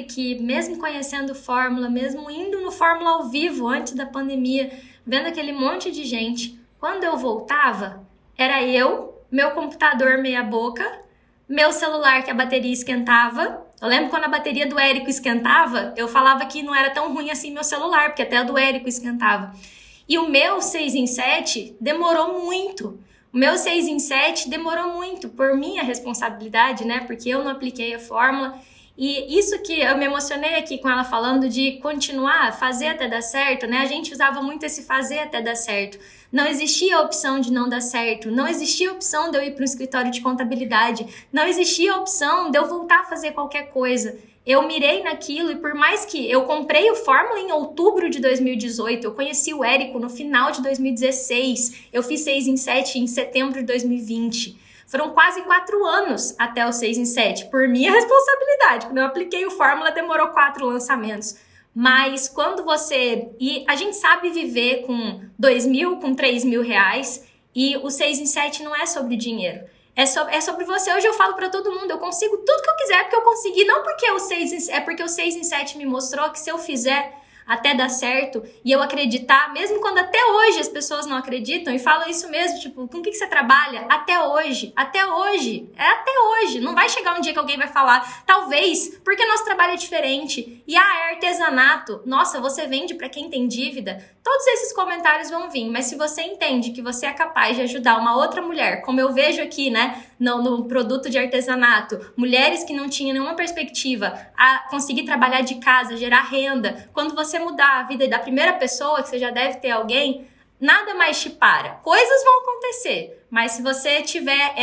que, mesmo conhecendo Fórmula, mesmo indo no Fórmula ao vivo antes da pandemia, vendo aquele monte de gente, quando eu voltava, era meu computador meia boca, meu celular que a bateria esquentava. Eu lembro quando a bateria do Érico esquentava, eu falava que não era tão ruim assim meu celular, porque até a do Érico esquentava. E o meu 6 em 7 demorou muito. O meu 6 em 7 demorou muito, por minha responsabilidade, né? Porque eu não apliquei a fórmula. E isso que eu me emocionei aqui com ela falando de continuar, fazer até dar certo, né? A gente usava muito esse fazer até dar certo. Não existia a opção de não dar certo, não existia a opção de eu ir para um escritório de contabilidade, não existia a opção de eu voltar a fazer qualquer coisa. Eu mirei naquilo e por mais que eu comprei o Fórmula em outubro de 2018, eu conheci o Érico no final de 2016, eu fiz 6 em 7 em setembro de 2020. Foram quase 4 anos até o 6 em 7, por minha responsabilidade. Quando eu apliquei o Fórmula, demorou 4 lançamentos. Mas quando você... E a gente sabe viver com 2 mil, com 3 mil reais, e o 6 em 7 não é sobre dinheiro. É sobre você. Hoje eu falo pra todo mundo, eu consigo tudo que eu quiser, porque eu consegui, não porque porque o 6 em 7 me mostrou que se eu fizer até dar certo, e eu acreditar, mesmo quando até hoje as pessoas não acreditam, e falam isso mesmo, tipo, com o que você trabalha? Até hoje, é até hoje, não vai chegar um dia que alguém vai falar, talvez, porque nosso trabalho é diferente, e é artesanato, nossa, você vende pra quem tem dívida, todos esses comentários vão vir, mas se você entende que você é capaz de ajudar uma outra mulher, como eu vejo aqui, né, no produto de artesanato, mulheres que não tinham nenhuma perspectiva a conseguir trabalhar de casa, gerar renda, quando você mudar a vida da primeira pessoa, que você já deve ter alguém, nada mais te para. Coisas vão acontecer, mas se você tiver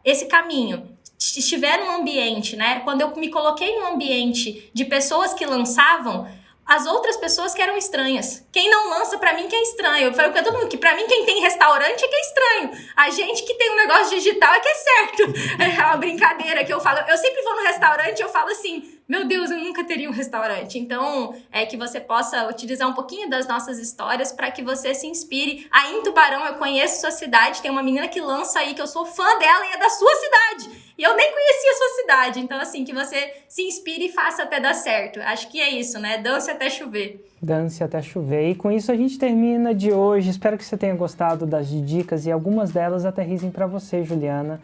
esse caminho, estiver num ambiente, né? Quando eu me coloquei num ambiente de pessoas que lançavam, as outras pessoas que eram estranhas. Quem não lança, pra mim, que é estranho. Eu falo pra todo mundo que pra mim quem tem restaurante é que é estranho. A gente que tem um negócio digital é que é certo. É uma brincadeira que eu falo. Eu sempre vou no restaurante e eu falo assim, meu Deus, eu nunca teria um restaurante. Então, é que você possa utilizar um pouquinho das nossas histórias para que você se inspire. Aí em Tubarão, eu conheço sua cidade, tem uma menina que lança aí, que eu sou fã dela e é da sua cidade. E eu nem conhecia a sua cidade. Então, assim, que você se inspire e faça até dar certo. Acho que é isso, né? Dance até chover. Dance até chover. E com isso a gente termina de hoje. Espero que você tenha gostado das dicas e algumas delas aterrissem para você, Juliana.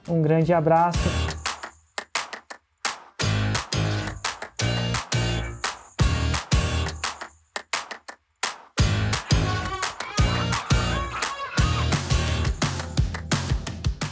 Um grande abraço.